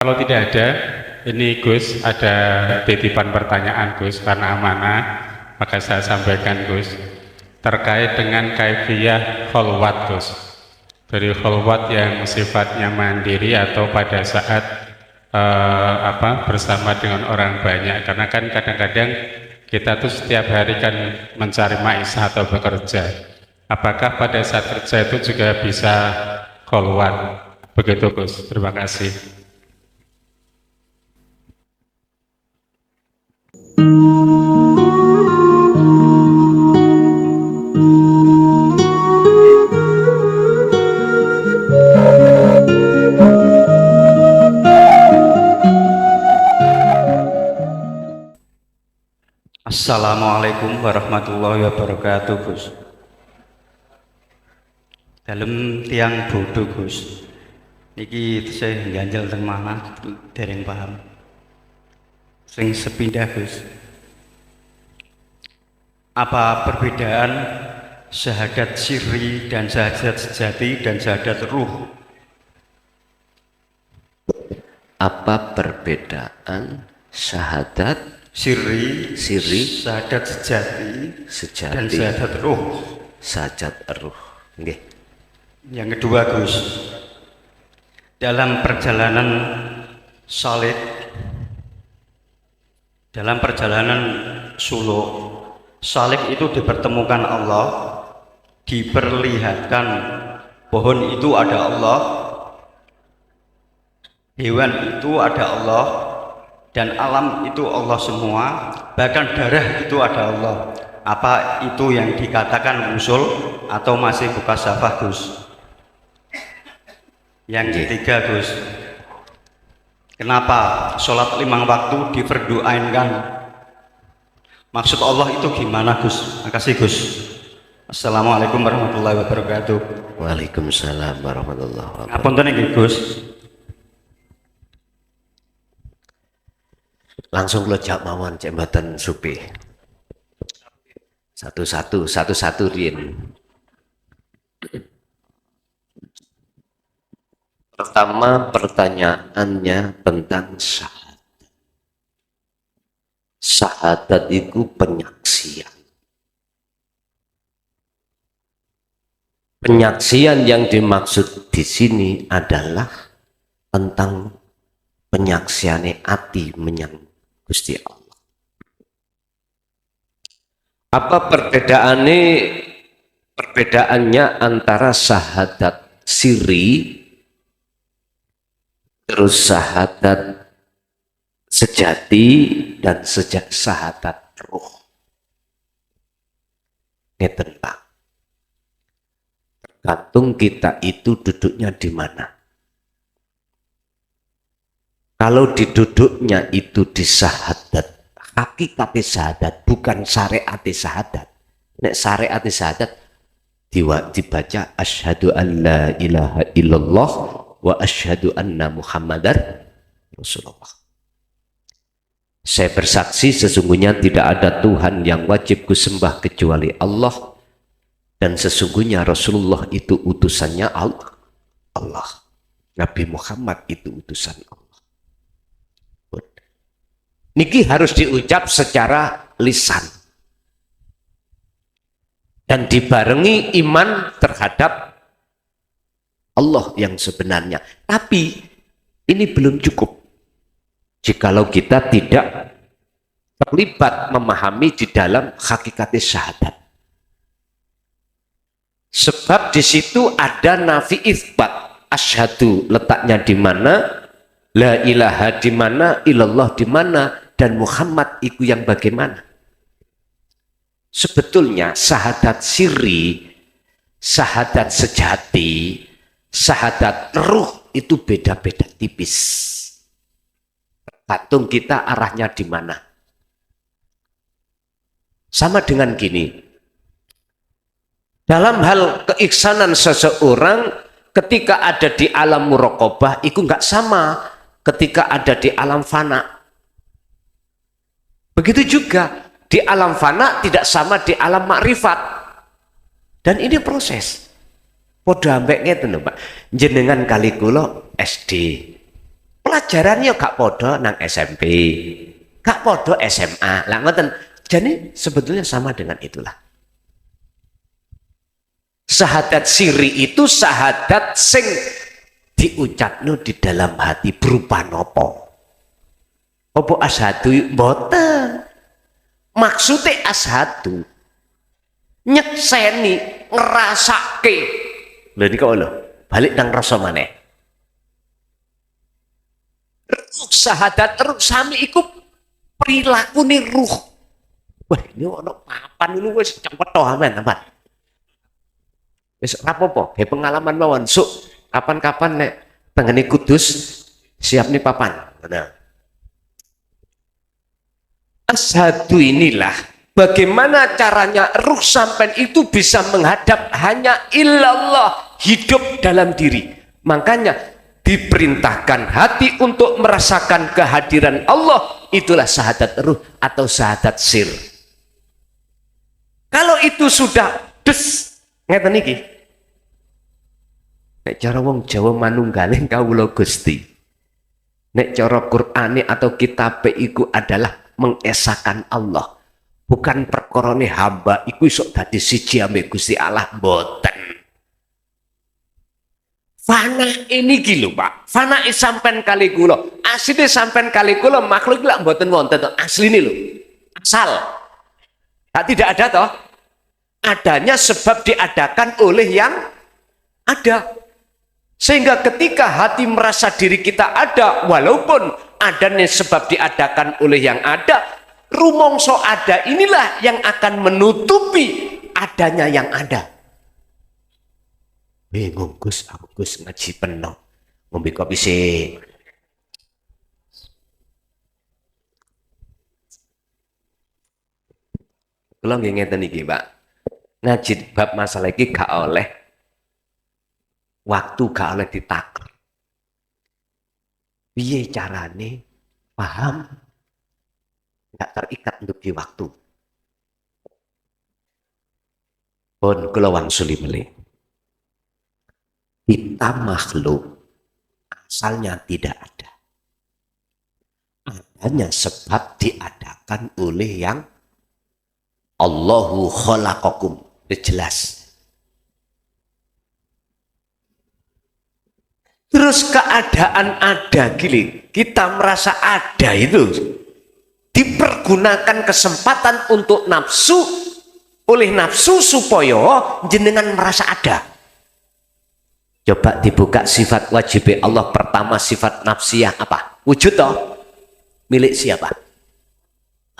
Kalau tidak ada, ini Gus, ada titipan pertanyaan Gus, karena amanah, maka saya sampaikan Gus, terkait dengan kaifiyah kholwat Gus. Dari kholwat yang sifatnya mandiri atau pada saat bersama dengan orang banyak, karena kan kadang-kadang kita tuh setiap hari kan mencari maisha atau bekerja. Apakah pada saat kerja itu juga bisa kholwat? Begitu Gus, terima kasih. Assalamualaikum warahmatullahi wabarakatuh, Gus. Dalam tiang bodoh, Gus. Niki saya ganjel teng mana dereng paham. Sing sepindah, Gus. Apa perbedaan syahadat sirri dan syahadat sejati dan syahadat ruh? Apa perbedaan syahadat Sirri, syahadat sejati, dan syahadat ruh? syahadat ruh. Nggih. Yang kedua, Gus, dalam perjalanan salib, dalam perjalanan suluk, salib itu dipertemukan Allah, diperlihatkan pohon itu ada Allah, hewan itu ada Allah, dan alam itu Allah semua, bahkan darah itu ada Allah. Apa itu yang dikatakan usul atau masih buka syafah, Gus? Yang ketiga, Gus, kenapa sholat 5 waktu diperdoainkan? Maksud Allah itu gimana, Gus? Makasih, Gus. Assalamualaikum warahmatullahi wabarakatuh. Waalaikumsalam warahmatullahi wabarakatuh. Ngapunten nggih, Gus. Langsung lo jawab mawon cek mboten supi. Satu-satu Rin. Pertama pertanyaannya tentang syahadat. Syahadat itu penyaksian. Penyaksian yang dimaksud di sini adalah tentang penyaksiane ati menyang Gusti Allah. Apa perbedaannya antara syahadat sirri terus syahadat sejati dan syahadat ruh? Ngeten Pak. Tergantung kita itu duduknya di mana. Kalau diduduknya itu di syahadat, hakikat syahadat, bukan syariat syahadat. Nek syariat syahadat dibaca asyhadu an la ilaha illallah wa asyhadu anna muhammadar rasulullah. Saya bersaksi sesungguhnya tidak ada Tuhan yang wajib kusembah kecuali Allah, dan sesungguhnya Rasulullah itu utusannya Allah. Nabi Muhammad itu utusan Allah. Niki harus diucap secara lisan dan dibarengi iman terhadap Allah yang sebenarnya. Tapi ini belum cukup jikalau kita tidak terlibat memahami di dalam hakikat syahadat. Sebab di situ ada nafi itsbat. Asyhadu letaknya di mana, la ilaha di mana, illallah di mana, dan Muhammad itu yang bagaimana? Sebetulnya syahadat sirri, syahadat sejati, syahadat ruh itu beda-beda tipis. Tergantung kita arahnya di mana. Sama dengan gini. Dalam hal keiksanan seseorang ketika ada di alam muraqabah itu enggak sama ketika ada di alam fana. Begitu juga di alam fana tidak sama di alam makrifat. Dan ini proses. Padha ambek ngeten Pak. Jenengan kali kula SD. Pelajarannya gak podo nang SMP, gak podo SMA. Lah ngoten. Jadi sebetulnya sama dengan itulah. Syahadat siri itu syahadat sing diucapno di dalam hati berupa nopo. Apa asyhadu mboten. Maksudnya asyhadu nyekseni ngerasake. Lha niku lho, balik nang rasa maneh. Ruh syahadat ruh sami iku prilakune ruh. Wah, ini ono papan lu wis cepet to aman, aman. Wis rapopo, ge pengalaman mawon. Suk, kapan-kapan nek tengene Kudus siap nih papan. Nah. Asyhadu inilah bagaimana caranya ruh sampean itu bisa menghadap hanya illallah, hidup dalam diri. Makanya diperintahkan hati untuk merasakan kehadiran Allah, itulah syahadat ruh atau syahadat sir. Kalau itu sudah des ngeten iki. Nek cara wong Jawa manunggaling kawula Gusti. Nek cara Qur'ane atau kitabe iku adalah mengesahkan Allah. Bukan perkorone hamba iku iso dadi siji ambek Gusti Allah, mboten. Fana ini lho Pak. Fana sampean kali kula. Asline sampean kali kula makhluk lak mboten wonten to. Asline lho. Asal. Nah, tidak ada toh. Adanya sebab diadakan oleh yang ada. Sehingga ketika hati merasa diri kita ada, walaupun adanya sebab diadakan oleh yang ada, rumongso ada inilah yang akan menutupi adanya yang ada. Bingung Gus, aku Gus ngaji penuh. Ngombe kopi sih. Kula nggih ngeten iki, Pak. Ngaji bab masalah iki gak oleh waktu, gak oleh ditakar. Piye carane paham? Gak terikat untuk di waktu. Pun kula wangsuli melih. Kita makhluk asalnya tidak ada. Adanya sebab diadakan oleh yang Allahu khalaqakum. Jelas. Terus keadaan ada gini, kita merasa ada itu dipergunakan kesempatan untuk nafsu oleh nafsu supaya jenengan merasa ada. Coba dibuka sifat wajib Allah pertama, sifat nafsiyah apa? Wujud toh? Milik siapa?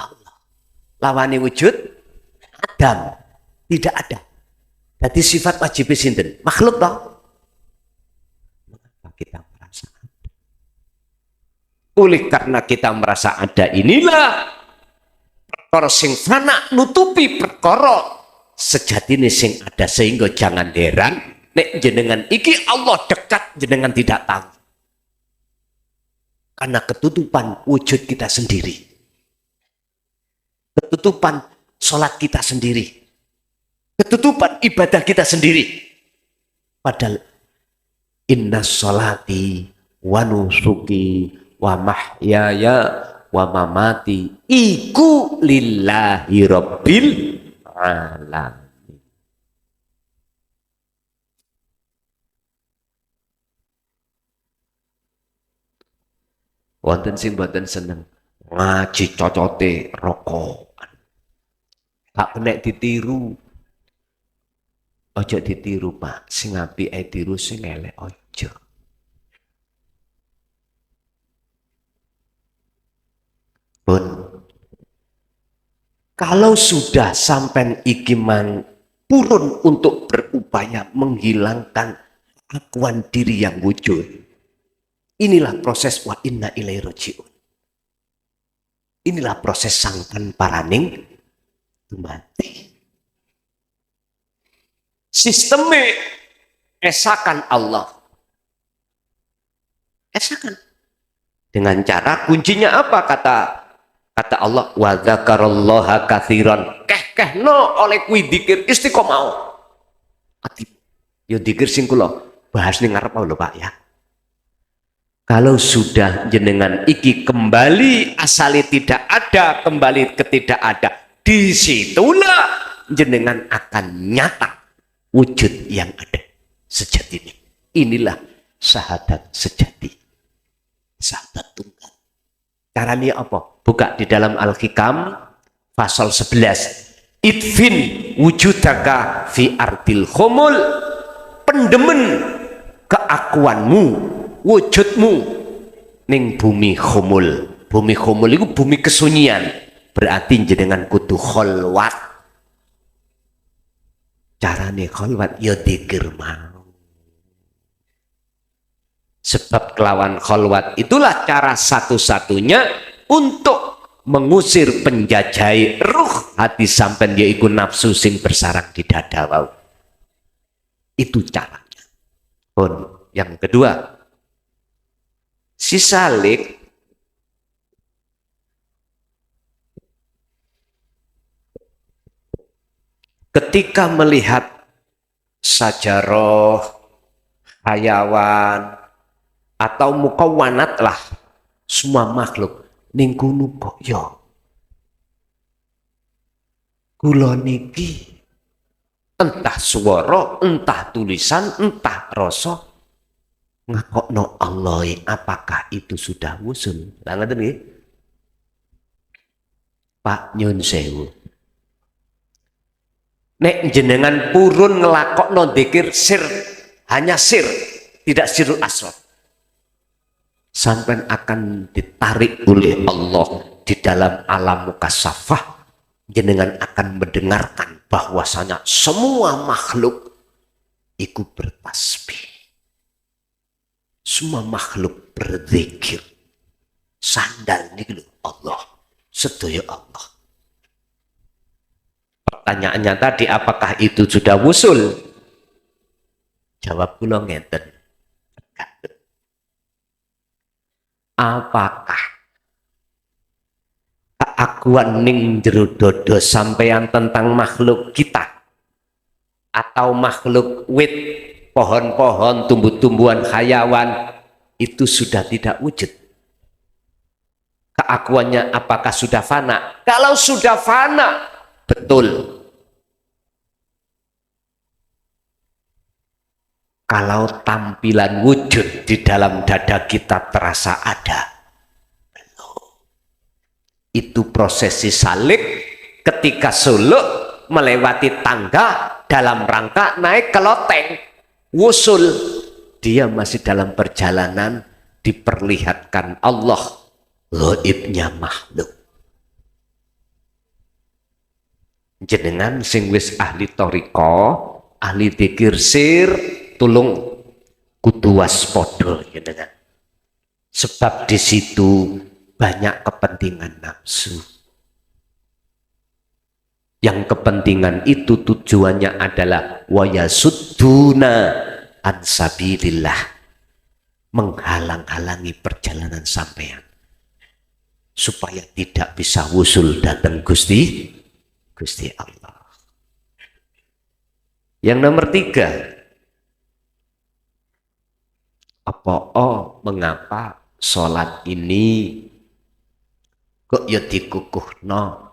Allah. Lawane wujud Adam, tidak ada. Jadi sifat wajib sinten? Makhluk toh? Mengapa kita merasa ada? Oleh karena kita merasa ada inilah perkara sing fana nutupi perkara sejatine sing ada, sehingga jangan heran nek jenengan iki Allah dekat jenengan tidak tahu. Karena ketutupan wujud kita sendiri. Ketutupan sholat kita sendiri. Ketutupan ibadah kita sendiri. Padahal inna sholati wa nusuki wa mahyaya wa mamati iku lillahi rabbil alamin. Wonten sing mboten seneng ngaji cocote rokokan. Tak kena ditiru. Ojo ditiru, Pak. Sing apike tiru, sing elek ojo. Pun kalau sudah sampai ikiman purun untuk berupaya menghilangkan akuan diri yang wujud, inilah proses wa inna ilaihi rajiun. Inilah proses sangkan paraning mati. Sistemnya esakan Allah. Esakan. Dengan cara kuncinya apa kata Allah? Wa dzakarallaha katsiran. No oleh kuwi dzikir istiqomah. Ati yo dzikir sing kula bahas ning ngarep lho Pak ya. Kalau sudah jenengan iki kembali asali tidak ada, kembali ke tidak ada, disitulah jenengan akan nyata wujud yang ada sejati ini. Inilah syahadat sejati, syahadat tunggal. Caranya apa? Buka di dalam Al-Hikam pasal 11. Idfin wujudaka fi ardil khumul, pendemen keakuanmu, wujudmu ning bumi khumul. Bumi khumul itu bumi kesunyian, berarti jenengan kudu kholwat. Carane kholwat ya dzikir mau. Sebab kelawan kholwat itulah cara satu-satunya untuk mengusir penjajai ruh hati sampean, yaiku nafsu sing bersarang di dada wau. Itu caranya. Pun yang kedua, si salik ketika melihat sajaroh, hayawan, atau mukawanat lah, semua makhluk ning kono kok ya kula niki entah swara, entah tulisan, entah rasa ngakokno Allah, apakah itu sudah wusul? Lah ngoten nggih. Pak nyun sewu. Nek jenengan purun ngelakokno dzikir sir, hanya sir, tidak sirul asrar, sampai akan ditarik oleh Allah di dalam alam mukasyafah. Jenengan akan mendengarkan bahwasanya semua makhluk ikut bertasbih, semua makhluk berzikir. Sandal ini Allah, sedaya Allah. Pertanyaannya tadi, apakah itu sudah wusul? Jawab kula ngeten. Apakah keakuan ning jero dodo sampeyan tentang makhluk kita atau makhluk wit, pohon-pohon, tumbuh-tumbuhan, hayawan itu sudah tidak wujud? Keakuannya apakah sudah fana? Kalau sudah fana, betul. Kalau tampilan wujud di dalam dada kita terasa ada, belum. Itu prosesi salik ketika suluk melewati tangga dalam rangka naik ke loteng. Wusul, dia masih dalam perjalanan diperlihatkan Allah gaibnya makhluk. Jenengan sing wis ahli toriko, ahli dzikir sir, tulung kudu waspada jenengan. Sebab di situ banyak kepentingan nafsu. Yang kepentingan itu tujuannya adalah wayasudduna an sabilillah, menghalang-halangi perjalanan sampean supaya tidak bisa wusul datang Gusti Allah. Yang nomor 3, mengapa sholat ini kok ya dikukuhno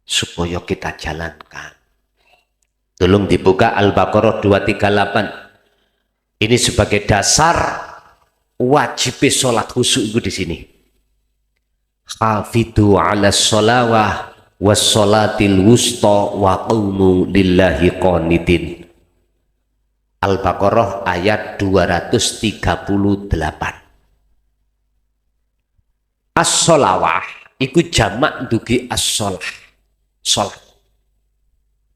supaya kita jalankan? Tolong dibuka Al-Baqarah 238. Ini sebagai dasar wajib sholat khusyuk itu di sini. Hafidhu ala sholawah was sholatil wusta wa qumu lillahi qanitin. Al-Baqarah ayat 238. As-sholawah iku jamak dugi as-sholah, sholat.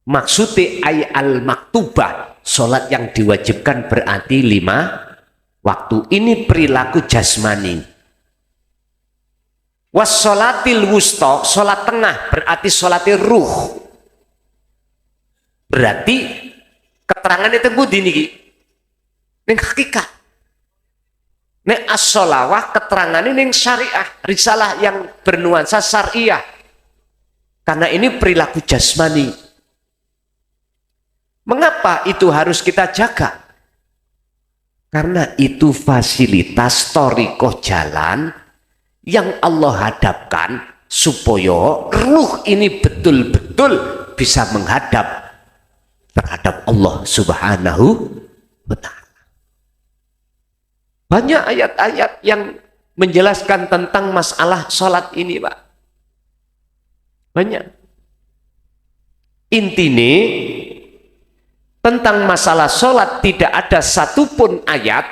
Maksudnya ay al-maktubah, sholat yang diwajibkan berarti 5 waktu. Ini perilaku jasmani. Was-sholatil wusta, sholat tengah berarti sholatil ruh. Berarti keterangan itu budi niki ning hakikat. Nek as-sholawah keterangan ini syariah, risalah yang bernuansa syariah. Karena ini perilaku jasmani. Mengapa itu harus kita jaga? Karena itu fasilitas thariqah jalan yang Allah hadapkan supaya ruh ini betul-betul bisa menghadap terhadap Allah Subhanahu wa ta'ala. Banyak ayat-ayat yang menjelaskan tentang masalah sholat ini, Pak. Banyak. Intine tentang masalah sholat tidak ada satupun ayat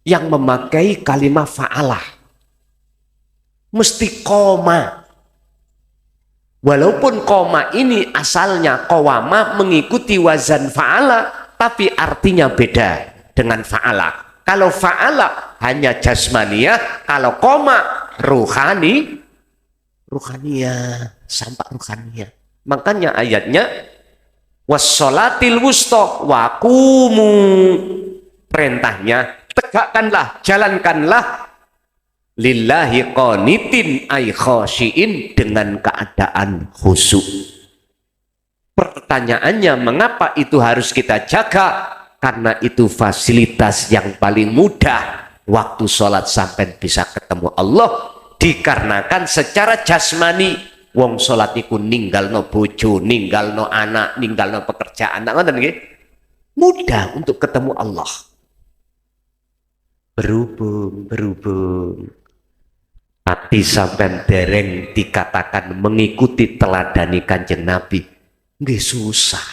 yang memakai kalimat fa'alah. Mesti koma. Walaupun koma ini asalnya qawama mengikuti wazan fa'ala, tapi artinya beda dengan fa'ala. Kalau fa'ala hanya jasmaniyah, kalau koma ruhaniyah, sampai ruhaniyah. Makanya ayatnya wassolatil wusta waqumu, perintahnya tegakkanlah, jalankanlah lillahi qanitin ay khashiin, dengan keadaan khusyuk. Pertanyaannya, mengapa itu harus kita jaga? Karena itu fasilitas yang paling mudah waktu sholat sampai bisa ketemu Allah, dikarenakan secara jasmani wong sholat iku ninggalno bojo, ninggalno anak, ninggalno pekerjaan, mudah untuk ketemu Allah. Berhubung hati sampai dereng dikatakan mengikuti teladani Kanjeng Nabi, nggih susah,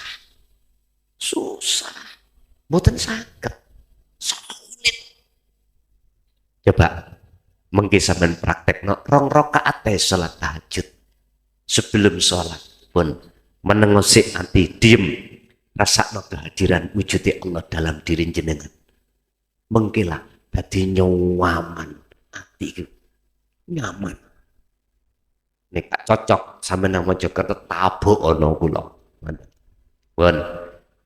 mboten saged, sulit. Coba mengki sampean praktekno 2 rakaat salat tahajud. Sebelum sholat pun menengosik hati, diem, rasakno kehadiran wujudi Allah dalam diri jenengan. Mengkilah dadi nyaman hati itu, nyaman. Nek tak cocok sampe nang Mojokerto tabuk ana kula. Pun.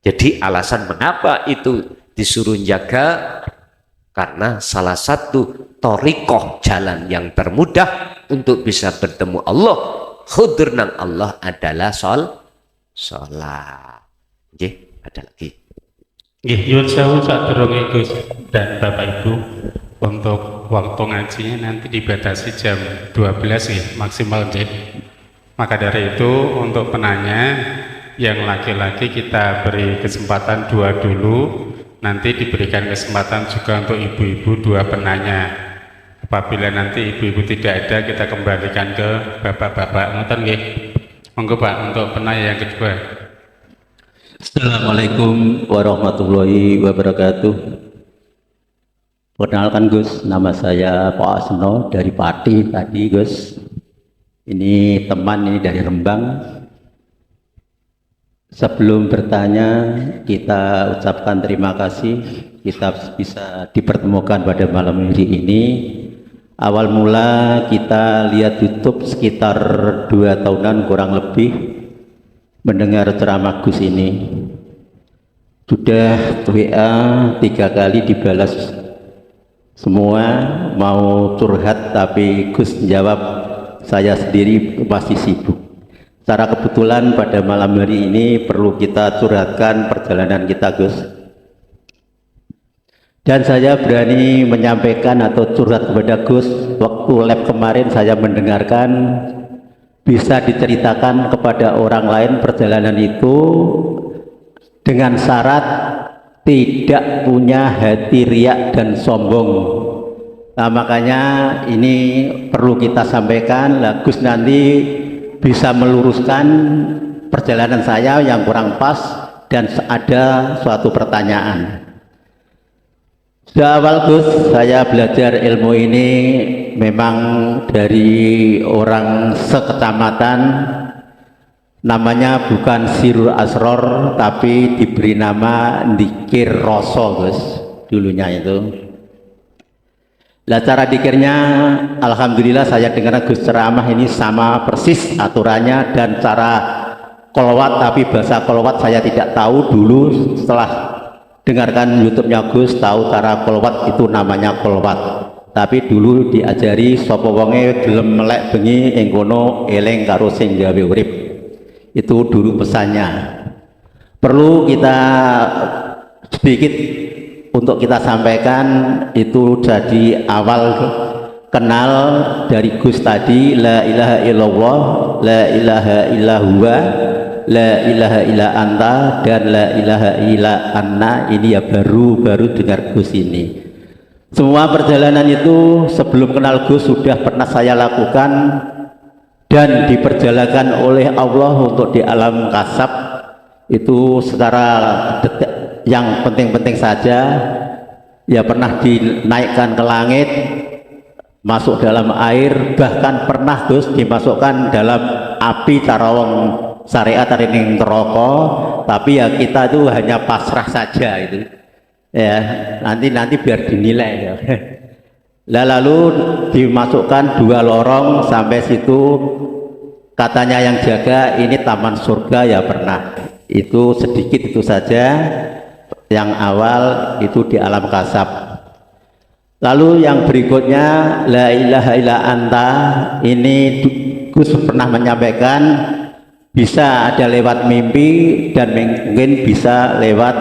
Jadi alasan mengapa itu disuruh jaga, karena salah satu thariqah jalan yang termudah untuk bisa bertemu Allah, hudur nang Allah adalah sholat. Nggih, ada lagi. Nggih, nyuwun sewu sadurunge Gus dan Bapak Ibu, untuk waktu ngajinya nanti dibatasi jam 12 ya, maksimal nggih. Maka dari itu untuk penanya yang laki-laki kita beri kesempatan 2 dulu, nanti diberikan kesempatan juga untuk ibu-ibu 2 penanya. Apabila nanti ibu-ibu tidak ada, kita kembalikan ke bapak-bapak. Ngoten nggih. Monggo Pak untuk penanya yang kedua. Assalamualaikum warahmatullahi wabarakatuh. Perkenalkan Gus, nama saya Pak Asno dari Pati tadi Gus. Ini teman ini dari Rembang. Sebelum bertanya, kita ucapkan terima kasih kita bisa dipertemukan pada malam hari ini. Awal mula kita lihat YouTube sekitar 2 tahunan kurang lebih mendengar ceramah Gus ini. Sudah WA 3 kali dibalas semua, mau curhat tapi Gus jawab saya sendiri masih sibuk. Secara kebetulan pada malam hari ini perlu kita curhatkan perjalanan kita Gus. Dan saya berani menyampaikan atau curhat kepada Gus, waktu lab kemarin saya mendengarkan, bisa diceritakan kepada orang lain perjalanan itu dengan syarat tidak punya hati riak dan sombong. Nah, makanya ini perlu kita sampaikan. Lah, Gus nanti bisa meluruskan perjalanan saya yang kurang pas dan ada suatu pertanyaan. Sudah awal Gus, saya belajar ilmu ini memang dari orang sekecamatan, namanya bukan Sirul Asror tapi diberi nama Dikir Roso Gus dulunya itu. Lah cara dikirnya alhamdulillah saya dengar Gus ceramah ini sama persis aturannya dan cara kolwat, tapi bahasa kolwat saya tidak tahu dulu. Setelah dengarkan YouTube-nya Gus tahu cara kolwat itu namanya kolwat, tapi dulu diajari sapa wonge gelem melek bengi ing kono eling karo sing gawe urip. Itu dulu pesannya. Perlu kita sedikit untuk kita sampaikan itu jadi awal kenal dari Gus tadi, la ilaha illallah, la ilaha illa huwa, la ilaha illa anta, dan la ilaha illa anna. Ini ya baru dengar Gus ini. Semua perjalanan itu sebelum kenal Gus sudah pernah saya lakukan dan diperjalankan oleh Allah untuk di alam kasab itu secara yang penting-penting saja. Ya pernah dinaikkan ke langit, masuk dalam air, bahkan pernah Gus dimasukkan dalam api carawang syariat ning neraka, tapi ya kita itu hanya pasrah saja itu. Ya, nanti biar dinilai ya. Lalu dimasukkan 2 lorong sampai situ, katanya yang jaga ini taman surga, ya pernah. Itu sedikit itu saja yang awal itu di alam kasab. Lalu yang berikutnya la ilaha illa anta, ini Gus pernah menyampaikan bisa ada lewat mimpi dan mungkin bisa lewat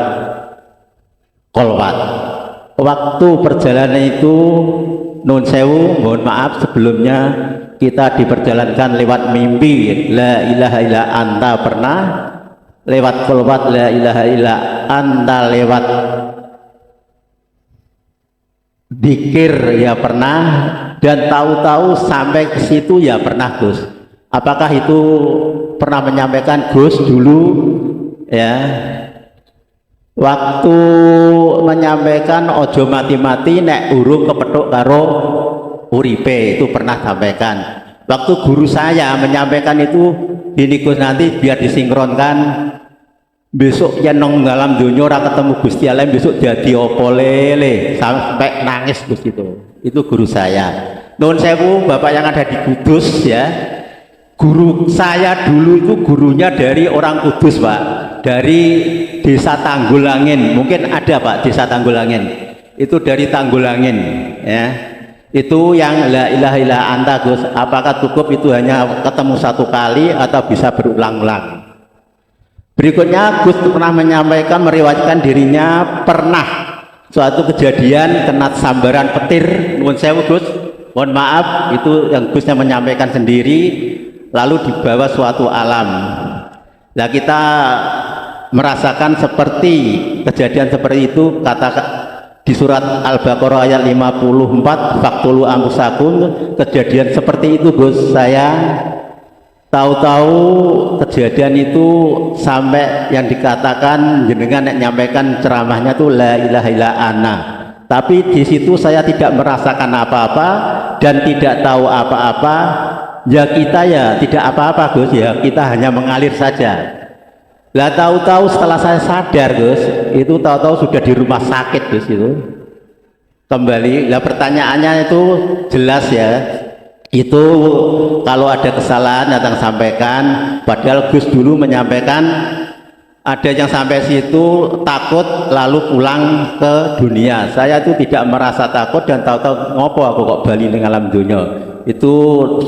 kolwat. Waktu perjalanan itu nun sewu, mohon maaf sebelumnya kita diperjalankan lewat mimpi la ilaha illa anta pernah, lewat kolwat la ilaha illa anta, lewat dikir ya pernah, dan tahu-tahu sampai ke situ ya pernah Gus. Apakah itu pernah menyampaikan Gus dulu ya? Waktu menyampaikan ojo mati-mati nek urung kepethuk karo uripe, itu pernah sampaikan. Waktu guru saya menyampaikan itu, ini Gus nanti biar disinkronkan, besok yang nong dalam dunia ora ketemu Gusti Allah, besok jadi opo lele, sampai nangis Gus itu guru saya. Nuwun sewu Bapak yang ada di Kudus ya, guru saya dulu itu gurunya dari orang Kudus Pak, dari desa Tanggulangin, mungkin ada Pak desa Tanggulangin, itu dari Tanggulangin ya. Itu yang la ilaha illa anta Gus, apakah cukup itu hanya ketemu 1 kali atau bisa berulang-ulang? Berikutnya Gus pernah menyampaikan, meriwayatkan dirinya pernah suatu kejadian kena sambaran petir. Nuwun sewu Gus, mohon maaf, itu yang Gusnya menyampaikan sendiri, lalu dibawa suatu alam. Nah kita merasakan seperti kejadian seperti itu, kata di surat Al-Baqarah ayat 54, faktulu angkusakum, kejadian seperti itu Gus. Saya tahu-tahu kejadian itu sampai yang dikatakan jenengan nyampaikan ceramahnya tuh la ilaha illa ana, tapi di situ saya tidak merasakan apa-apa dan tidak tahu apa-apa. Ya kita ya tidak apa-apa Gus, ya kita hanya mengalir saja. Lah tahu-tahu setelah saya sadar Gus, itu tahu-tahu sudah di rumah sakit Gus itu. Kembali, lah pertanyaannya itu jelas ya. Itu kalau ada kesalahan datang sampaikan, padahal Gus dulu menyampaikan ada yang sampai situ takut lalu pulang ke dunia. Saya itu tidak merasa takut dan tahu-tahu ngopo aku kok bali ning alam dunia. Itu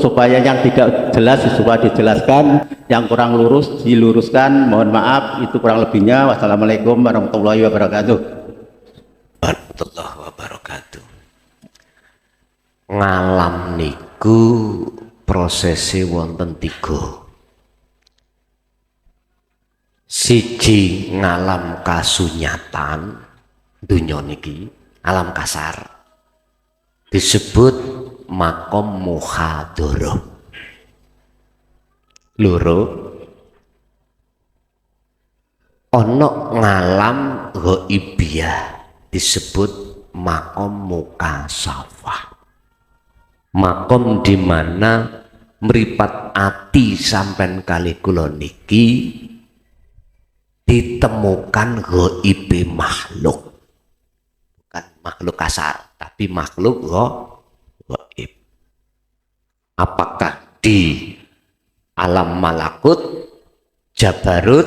supaya yang tidak jelas supaya dijelaskan, yang kurang lurus diluruskan. Mohon maaf, itu kurang lebihnya. Wassalamualaikum warahmatullahi wabarakatuh. Warahmatullahi wabarakatuh. Ngalam niku prosesi wonten 3. Siji ngalam kasunyatan, dunya niki alam kasar, disebut makom muhadharah. Loro, ono ngalam ghaibiyah, disebut makom mukasafah. Makom di mana meripat ati sampean kali kula niki ditemukan ghaibe makhluk, bukan makhluk kasar tapi makhluk gaib. Apakah di alam malakut, jabarut,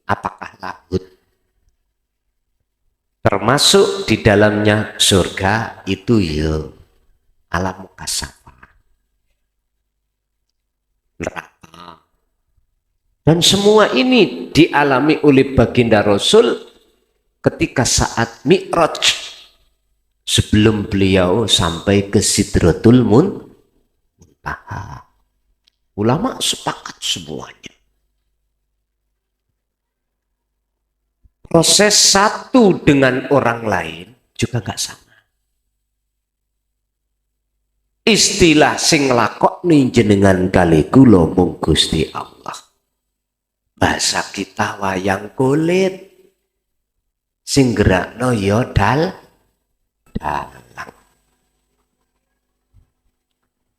apakah lahut, termasuk di dalamnya surga, itu ya alam mukasafah, neraka. Dan semua ini dialami oleh baginda Rasul ketika saat Mi'raj, sebelum beliau sampai ke Sidratul Muntaha. Ulama sepakat semuanya. Proses satu dengan orang lain juga nggak sama. Istilah sing lakoni jenengan kali kula mung Gusti Allah. Bahasa kita wayang kulit. Sing gerakno ya dalang.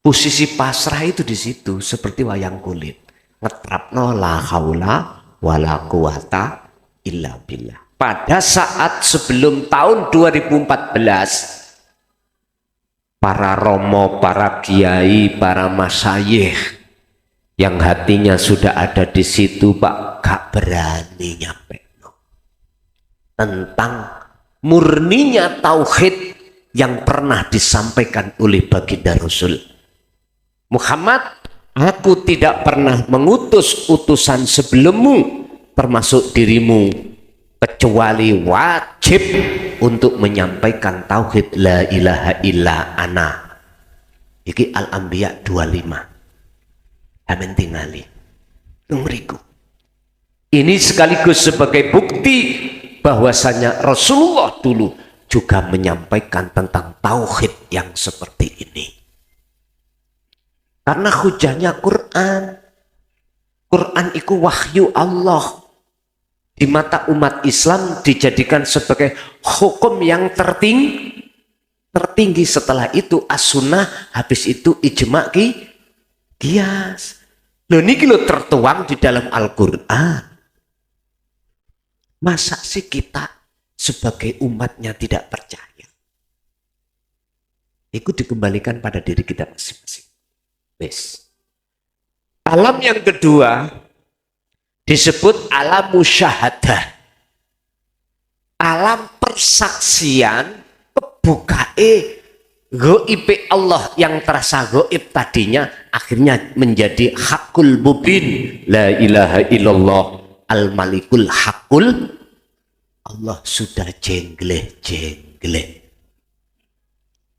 Posisi pasrah itu di situ seperti wayang kulit. Ngetrapno la haula wala quwata illa billah. Pada saat sebelum tahun 2014, para romo, para kiai, para masyayikh yang hatinya sudah ada di situ, Pak, gak berani nyampe tentang murninya tauhid yang pernah disampaikan oleh baginda Rasul Muhammad. Aku tidak pernah mengutus utusan sebelummu termasuk dirimu kecuali wajib untuk menyampaikan tauhid la ilaha illa ana. Iki Al-Anbiya 25. Amin tingali. Tungriku. Ini sekaligus sebagai bukti bahwasanya Rasulullah dulu juga menyampaikan tentang tauhid yang seperti ini. Karena hujahnya Quran. Quran itu wahyu Allah. Di mata umat Islam dijadikan sebagai hukum yang tertinggi. Setelah itu as-sunnah, habis itu ijma' qiyas. Loh niki lo tertuang di dalam Al-Quran. Masa sih kita sebagai umatnya tidak percaya? Itu dikembalikan pada diri kita masing-masing. Alam yang kedua disebut alam musyahadah. Alam persaksian kebukae gaib Allah yang terasa gaib tadinya akhirnya menjadi hakul mubin. La ilaha illallah al-malikul hakul. Allah sudah jengleh.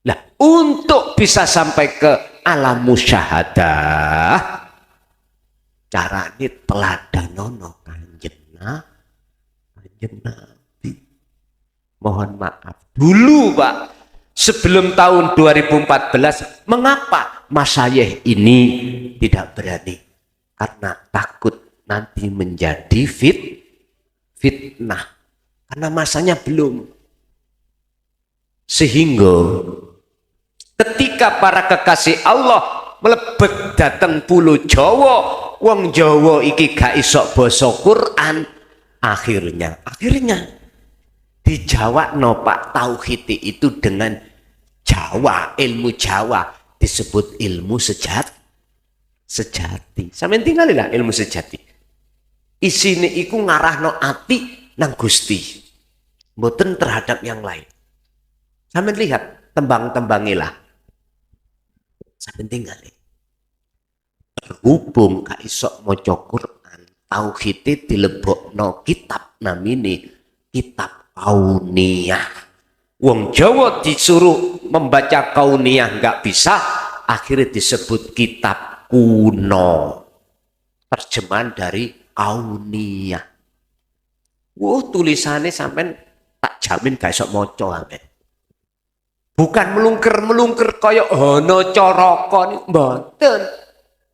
Nah, untuk bisa sampai ke alam musyahadah, carane teladanono kanjeng Nabi. Mohon maaf dulu Pak, sebelum tahun 2014, mengapa masyayikh ini tidak berani? Karena takut nanti menjadi fitnah, karena masanya belum. Sehingga ketika para kekasih Allah melebet datang pulau Jawa, wong Jawa iki gak iso basa Quran, akhirnya dijawab no Pak tauhid itu dengan Jawa, ilmu Jawa disebut ilmu sejati. Sampeyan tinggalilah ilmu sejati. Isine iku ngarahno ati nang Gusti, mboten terhadap yang lain. Sampeyan lihat tembang-tembangilah. Sampeyan tinggali. Berhubung gak iso maca Quran, tauhid dilebokno kitab namine kitab kauniyah. Wong Jawa disuruh membaca kauniyah nggak bisa, akhirnya disebut kitab kuno. Terjemahan dari kauniyah. Tulisannya sampean tak jamin gak iso maca sampean. Bukan melungker-melungker kaya Hana Caraka niku mboten.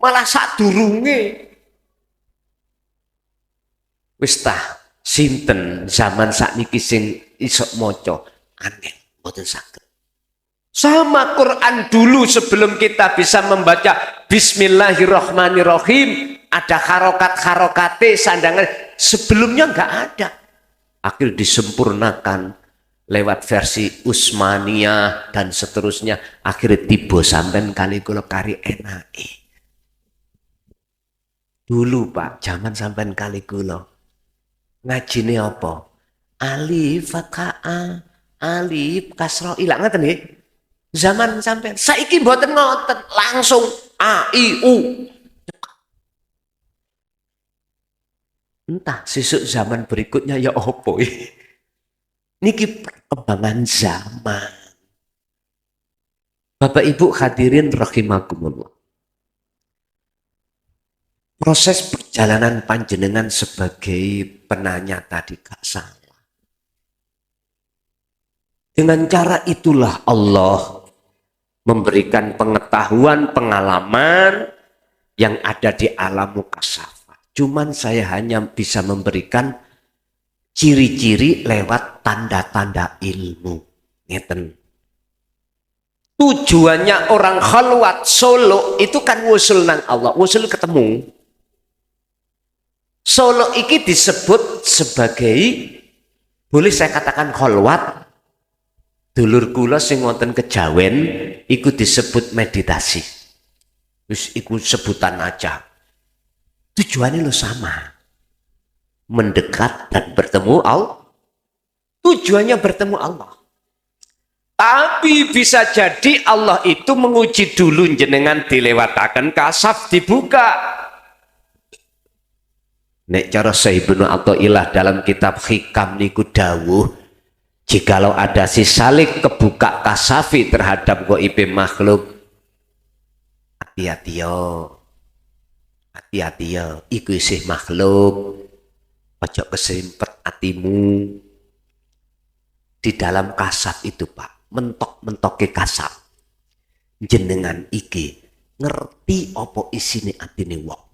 Malah sadurunge. Wis tah sinten zaman sakniki sing iso maca aneh mboten saged. Sama Quran dulu sebelum kita bisa membaca Bismillahirrahmanirrahim, ada harokat-harokate sandangan, sebelumnya enggak ada. Akhir disempurnakan lewat versi Utsmaniyah dan seterusnya, akhirnya tiba sampean kali kula kari enake. Dulu Pak, zaman sampean kali kula ngajine apa? Alif fathah, alif kasra ilang ngoten nggih. Zaman sampean saiki mboten ngoten, langsung a i u. Entah sesuk zaman berikutnya ya opo. Niki perkembangan zaman. Bapak Ibu hadirin rahimakumullah. Proses perjalanan panjenengan sebagai penanya tadi gak salah. Dengan cara itulah Allah memberikan pengetahuan, pengalaman yang ada di alam mukasyafah. Cuman saya hanya bisa memberikan ciri-ciri lewat tanda-tanda ilmu. Ngeten. Tujuannya orang khalwat Solo itu kan wusul nang Allah, wusul ketemu. Solo iki disebut sebagai, boleh saya katakan khalwat. Dulur kula sing wonten Kejawen iku disebut meditasi. Wis iku sebutan aja. Tujuannya lo sama. Mendekat dan bertemu Allah. Tujuannya bertemu Allah. Tapi bisa jadi Allah itu menguji dulu jenengan dilewatakan kasaf dibuka. Nek cara Sayyidina Athaillah dalam kitab Hikam niku dawuh, jikalau ada si salik kebuka kasafi terhadap goib makhluk, hati-hati yo, iku isih makhluk, ojo kesempet hatimu. Di dalam kasaf itu Pak, mentok-mentoke kasaf, jenengan iki ngerti apa isine atine wong.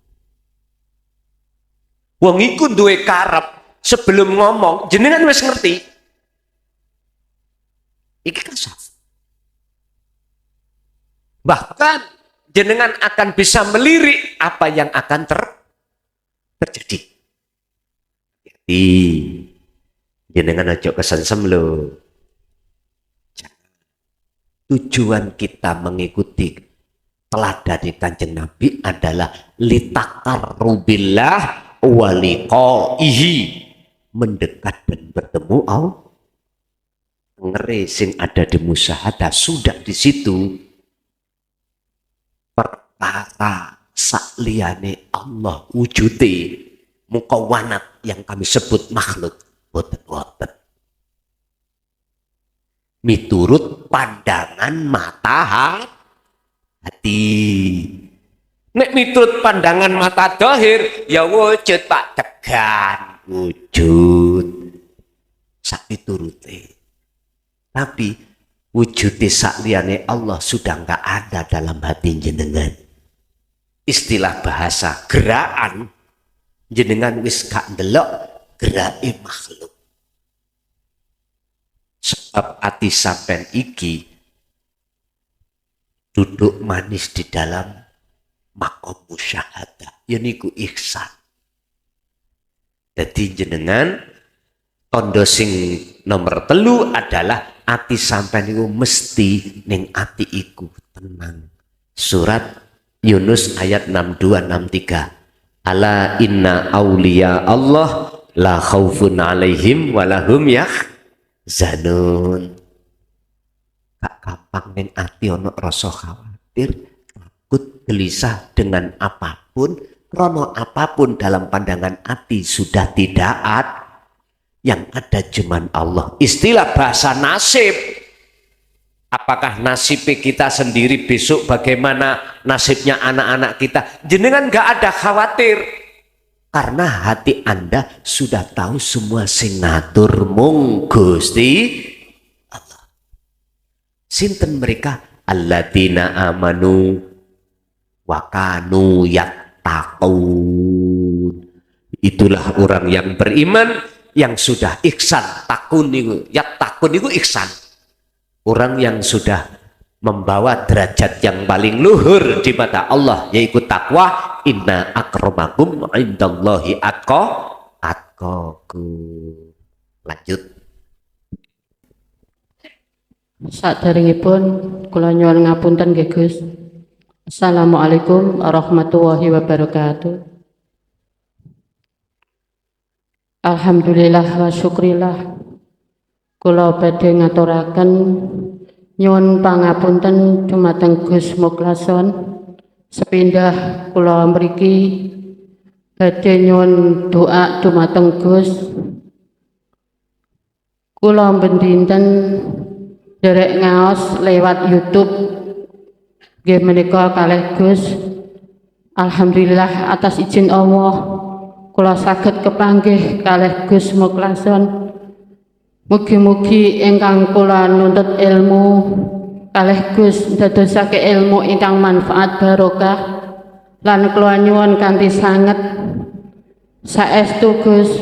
Wong iku duwe karep, sebelum ngomong jenengan wis ngerti. Iki kasaf. Bahkan jenengan akan bisa melirik apa yang akan terjadi. Jadi jenengan aja kesengsem lho. Tujuan kita mengikuti teladan Kanjeng Nabi adalah litaqarrubillah wa liqaihi, mendekat dan bertemu Allah. Ngeri sing ada di musyahadah sudah di situ. Perkara sakliyane Allah wujude mukawanat yang kami sebut makhluk boten-boten. Miturut pandangan mata hati. Nek miturut pandangan mata dohir ya wujud Pak tegan wujud sak piturute. Tapi wujud sakliyane Allah sudah enggak ada dalam hati jenengan. Istilah bahasa gerakan jenengan wis gak ndelok gerake makhluk. Sebab ati sampean iki duduk manis di dalam makom musyahadah. Ya niku ihsan. Jadi jenengan tondo sing nomor 3 adalah ati sampean niku mesti ning ati iku tenang. Surat Yunus ayat 62-63. Ala inna auliya Allah la khaufun alaihim walahum yahzanun. Gak gampang ning ati ono rasa khawatir, takut, gelisah dengan apapun, krono apapun dalam pandangan ati sudah tidak ada. Yang ada cuman Allah. Istilah bahasa nasib. Apakah nasib kita sendiri besok bagaimana nasibnya anak-anak kita? Jenengan gak ada khawatir. Karena hati Anda sudah tahu semua sing ngatur mung Gusti Allah. Sinten mereka? Alladzina amanu wa kanu yattaqun. Itulah orang yang beriman yang sudah ihsan. Takun itu ihsan. Orang yang sudah membawa derajat yang paling luhur di mata Allah, yaitu takwa. Inna akramakum indallahi atqakum. Lanjut. Saderengipun kula nyuwun ngapunten nggih Gus. Assalamualaikum warahmatullahi wabarakatuh. Alhamdulillah wa syukrillah. Kula badhe ngaturaken nyuwun pangapunten dumateng Gus Mukhlason. Sepindah kula mriki badhe nyuwun doa dumateng Gus Kula bendinten derek ngaos lewat YouTube nggih menika kalih Gus. Alhamdulillah atas izin Allah kula saged kepanggih kalih Gus Mukhlason. Mugi-mugi ingkang kula nuntut ilmu kalih Gus ndadosake ilmu ingkang manfaat barokah lan kula nyuwun kanthi sanget saestu Gus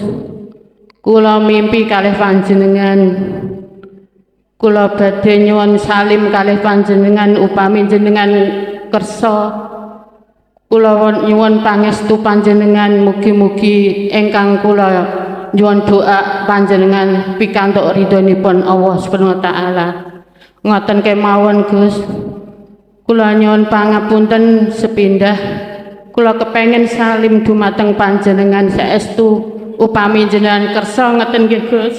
kula mimpi kalih panjenengan. Kula badhe nyuwun salim kalih panjenengan upami jenengan kersa kula nyuwun pangestu panjenengan mugi-mugi ingkang kula nyuwun doa panjenengan pikantuk ridhonipun Allah Subhanahu wa taala. Ngoten kemawon Gus. Kula nyuwun pangapunten sepindah kula kepengin salim dumateng panjenengan saestu upami jenengan kersa ngeten nggih Gus.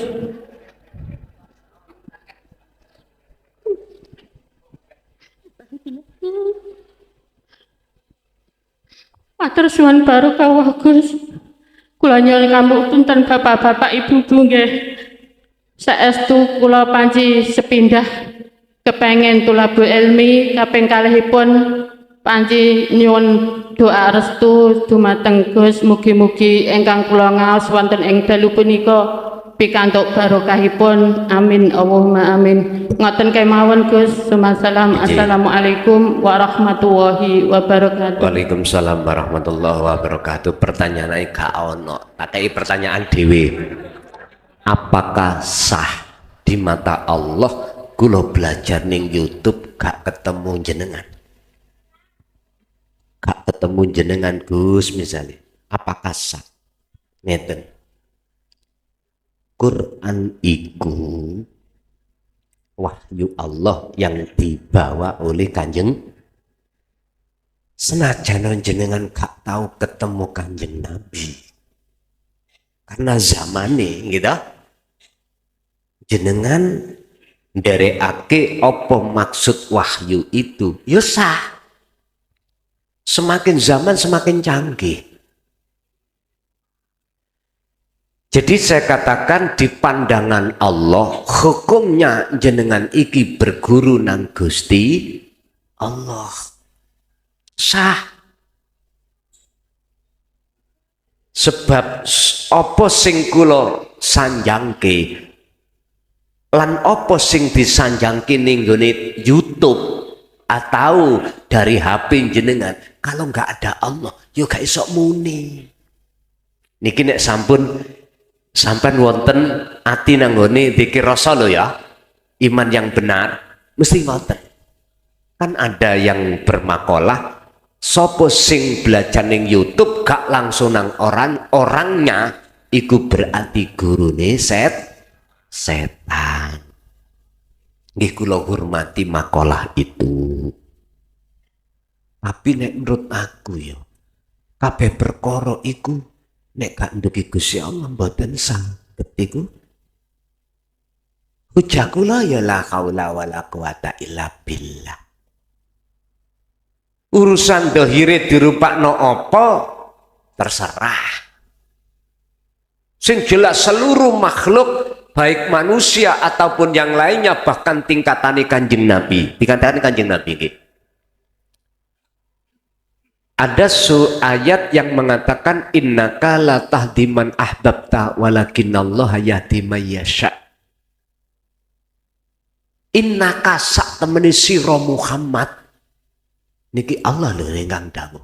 Matur suwun barokah Gus. Kula nyuwun ngapunten bapak-bapak ibu-ibu nggih. Saestu kula panci sepindah kepengen tulabu ilmi kaping kalihipun panci nyuwun doa restu dumateng Gus mugi-mugi ingkang kula ngaos wonten ing dalu punika pikantuk barokahipun amin Allahumma amin. Ngoten kemawon Gus. Sumasalam. Assalamualaikum warahmatullahi wabarakatuh. Waalaikumsalam warahmatullahi wabarakatuh. Pertanyaannya gak ono, pakai pertanyaan dewi. Apakah sah di mata Allah kula belajar ning YouTube gak ketemu jenengan? Gak ketemu jenengan Gus misalnya. Apakah sah? Ngeten. Quran iku wahyu Allah yang dibawa oleh Kanjeng. Senajan jenengan gak tahu ketemu Kanjeng Nabi karena zamane gitu jenengan nderekake apa maksud wahyu itu ya sah. Semakin zaman semakin canggih. Jadi saya katakan di pandangan Allah hukumnya jenengan iki berguru nang Gusti Allah sah. Sebab apa sing kula sanjangke lan apa sing disanjangke ning nggone YouTube atau dari HP jenengan kalau nggak ada Allah yo gak iso muni. Niki nek sampun sampai wonten ati nanggone dzikir rasa lho ya, iman yang benar mesti ngoten. Kan ada yang bermakalah sopo sing belajar ning YouTube gak langsung nang orangnya iku berarti gurune setan. Nggih kula hormati makalah itu. Tapi nek menurut aku ya kabeh perkara iku nek gak ndugi Gusti Allah mboten saged iku. Hujah kula ya la haula wala quwata illa billah. Urusan dohire dirupakno apa terserah. Sing jelas seluruh makhluk baik manusia ataupun yang lainnya bahkan tingkatane Kanjeng Nabi. Tingkatane Kanjeng Nabi nggih. Ada ayat yang mengatakan innaka la tahdi man ahbabta walakinallaha yahdi may yasha. Innaka sak temene sira Muhammad niki Allah lho ingkang dawuh.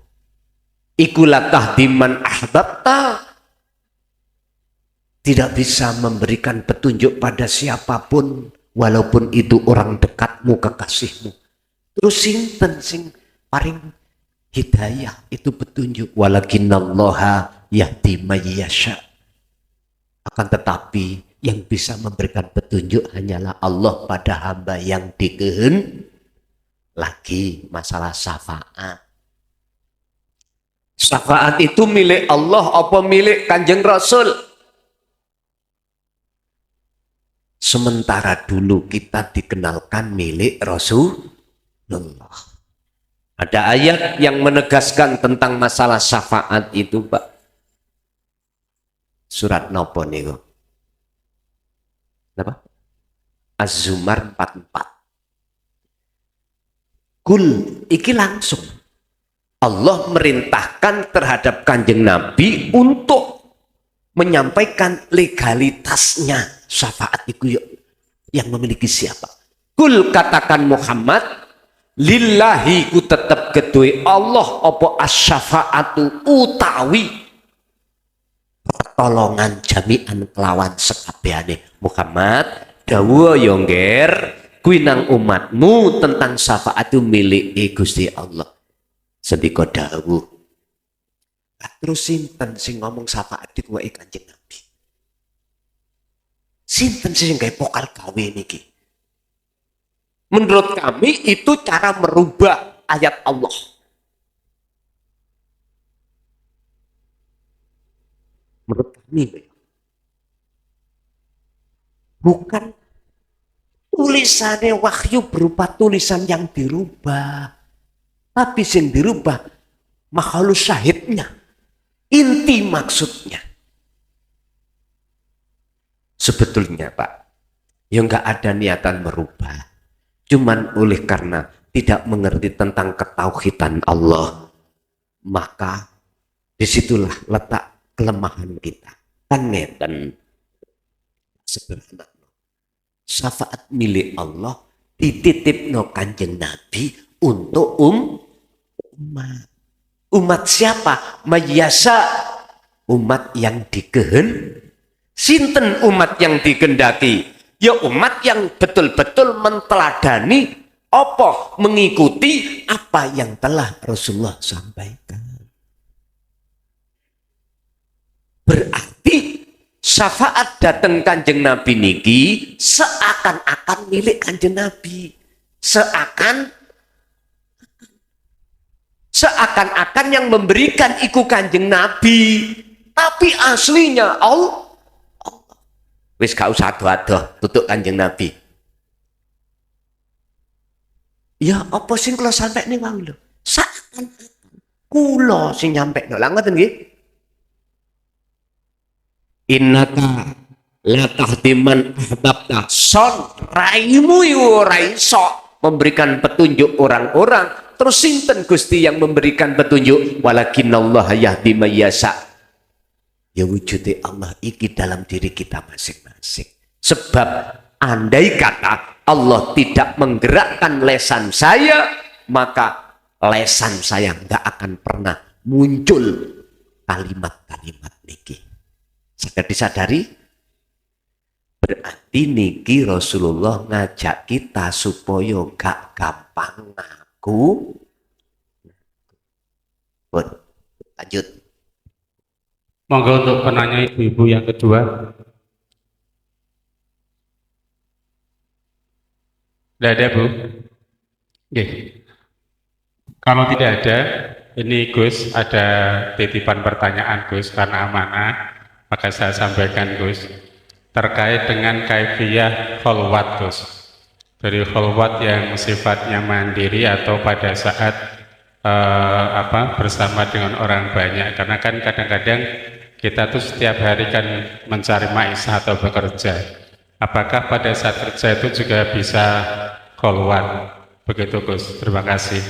Iku la tahdi man ahbabta. Tidak bisa memberikan petunjuk pada siapapun walaupun itu orang dekatmu, kekasihmu. Terus sinten sing paring hidayah itu petunjuk walakinallaha yahdi may yasha. Akan tetapi yang bisa memberikan petunjuk hanyalah Allah pada hamba yang dikehendaki. Lagi masalah syafaat. Syafaat itu milik Allah apa milik Kanjeng Rasul? Sementara dulu kita dikenalkan milik Rasulullah. Ada ayat yang menegaskan tentang masalah syafaat itu, Pak. Surat nopo niku? apa? Az-Zumar 44. Kul iki langsung Allah merintahkan terhadap Kanjeng Nabi untuk menyampaikan legalitasnya syafaat itu yang memiliki siapa. Kul katakan Muhammad, lillahi ku tetap kedue Allah apa as-syafaatu utawi pertolongan jami'an kelawan sekabehane. Muhammad dawuh yo ngger kuwi nang umatmu tentang syafaat itu milik Gusti Allah. Sendika dawuh. Terus sinten sing ngomong syafaat iku wae Kanjeng Nabi? Sinten sing gawe pokal gawe niki? Menurut kami itu cara merubah ayat Allah. Menurut kami bukan tulisannya wahyu berupa tulisan yang dirubah, tapi yang dirubah makhluk syahidnya, inti maksudnya. Sebetulnya Pak, ya nggak ada niatan merubah, cuman oleh karena tidak mengerti tentang ketauhidan Allah, maka disitulah letak kelemahan kita. Kan ngeten sederhana. Syafaat milik Allah dititipno Kanjeng Nabi untuk umat. Umat siapa? Mayasa, umat yang sinten umat yang dikehendaki? Ya umat yang betul-betul menteladani apa, mengikuti apa yang telah Rasulullah sampaikan. Berarti syafaat datang Kanjeng Nabi niki seakan-akan milik Kanjeng Nabi. Seakan-akan yang memberikan iku Kanjeng Nabi. Tapi aslinya Allah. Wis gak usah ado-ado tutuk Kanjeng Nabi. Ya apa sing kula sampekne wae lho. Seakan-akan kula sing nyampekno. Lah ngoten nggih. Innaka la tahdiman ahbabta. Son raimu ora iso memberikan petunjuk orang-orang. Terus sinten Gusti yang memberikan petunjuk? Walakinnallaha yahdi may yasha. Ya wujudnya Allah iki dalam diri kita masing-masing. Sebab andai kata Allah tidak menggerakkan lesan saya, maka lesan saya nggak akan pernah muncul kalimat-kalimat niki. Saged disadari? Berarti niki Rasulullah ngajak kita supaya gak gampang ngaku. Lanjut. Monggo untuk penanya ibu-ibu yang kedua. Tidak ada, Bu? Oke. Kalau tidak ada, ini Gus ada titipan pertanyaan Gus karena amanah, maka saya sampaikan Gus terkait dengan kaifiyah kholwat Gus. Dari kholwat yang sifatnya mandiri atau pada saat bersama dengan orang banyak, karena kan kadang-kadang kita tuh setiap hari kan mencari maisha atau bekerja. Apakah pada saat kerja itu juga bisa kholwat? Begitu Gus, terima kasih.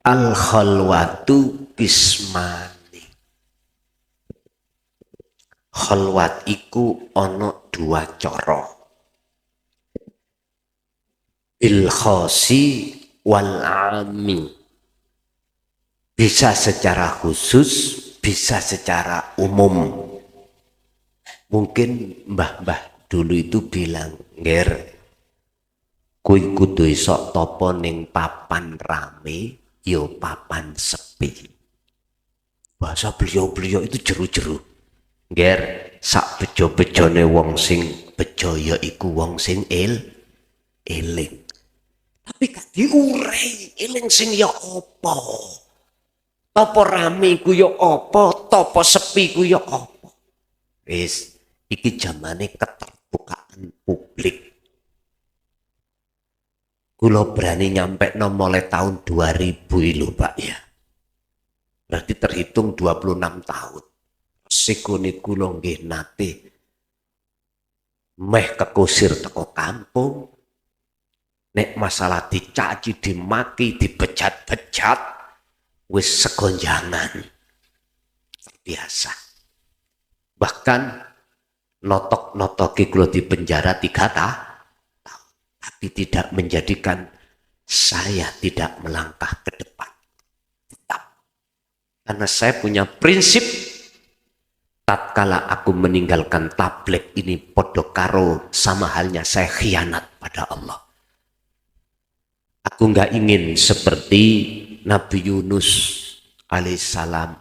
Al-khalwatu bismani. Khalwat iku ono dua cara. Bil khosi wal ami. Bisa secara khusus, bisa secara umum. Mungkin mbah-mbah dulu itu bilang, "Nger, kuwi kudu iso topo ning papan rame, yo papan sepi." Bahasa beliau-beliau itu jeru-jeru. Nger, sak bejo-bejone wong sing bejo ya iku wong sing eling. Tapi gak diurei, eling sing ya apa? Topo rame ku ya apa? Topo sepi ku ya apa? Wis, iki zamane keterbukaan publik. Kula berani nyampe mulai tahun 2000 lho Pak ya. Berarti terhitung 26 tahun. Sikune kula nggih nate meh kekusir teko kampung. Nek masalah dicaci, dimaki, dibejat-bejat, wis segonjangan. Biasa. Bahkan notok-notoki kula di penjara 3 tahun. Tapi tidak menjadikan saya tidak melangkah ke depan. Tetap. Karena saya punya prinsip, tatkala aku meninggalkan tabligh ini podo karo sama halnya saya khianat pada Allah. Aku nggak ingin seperti Nabi Yunus alaihissalam.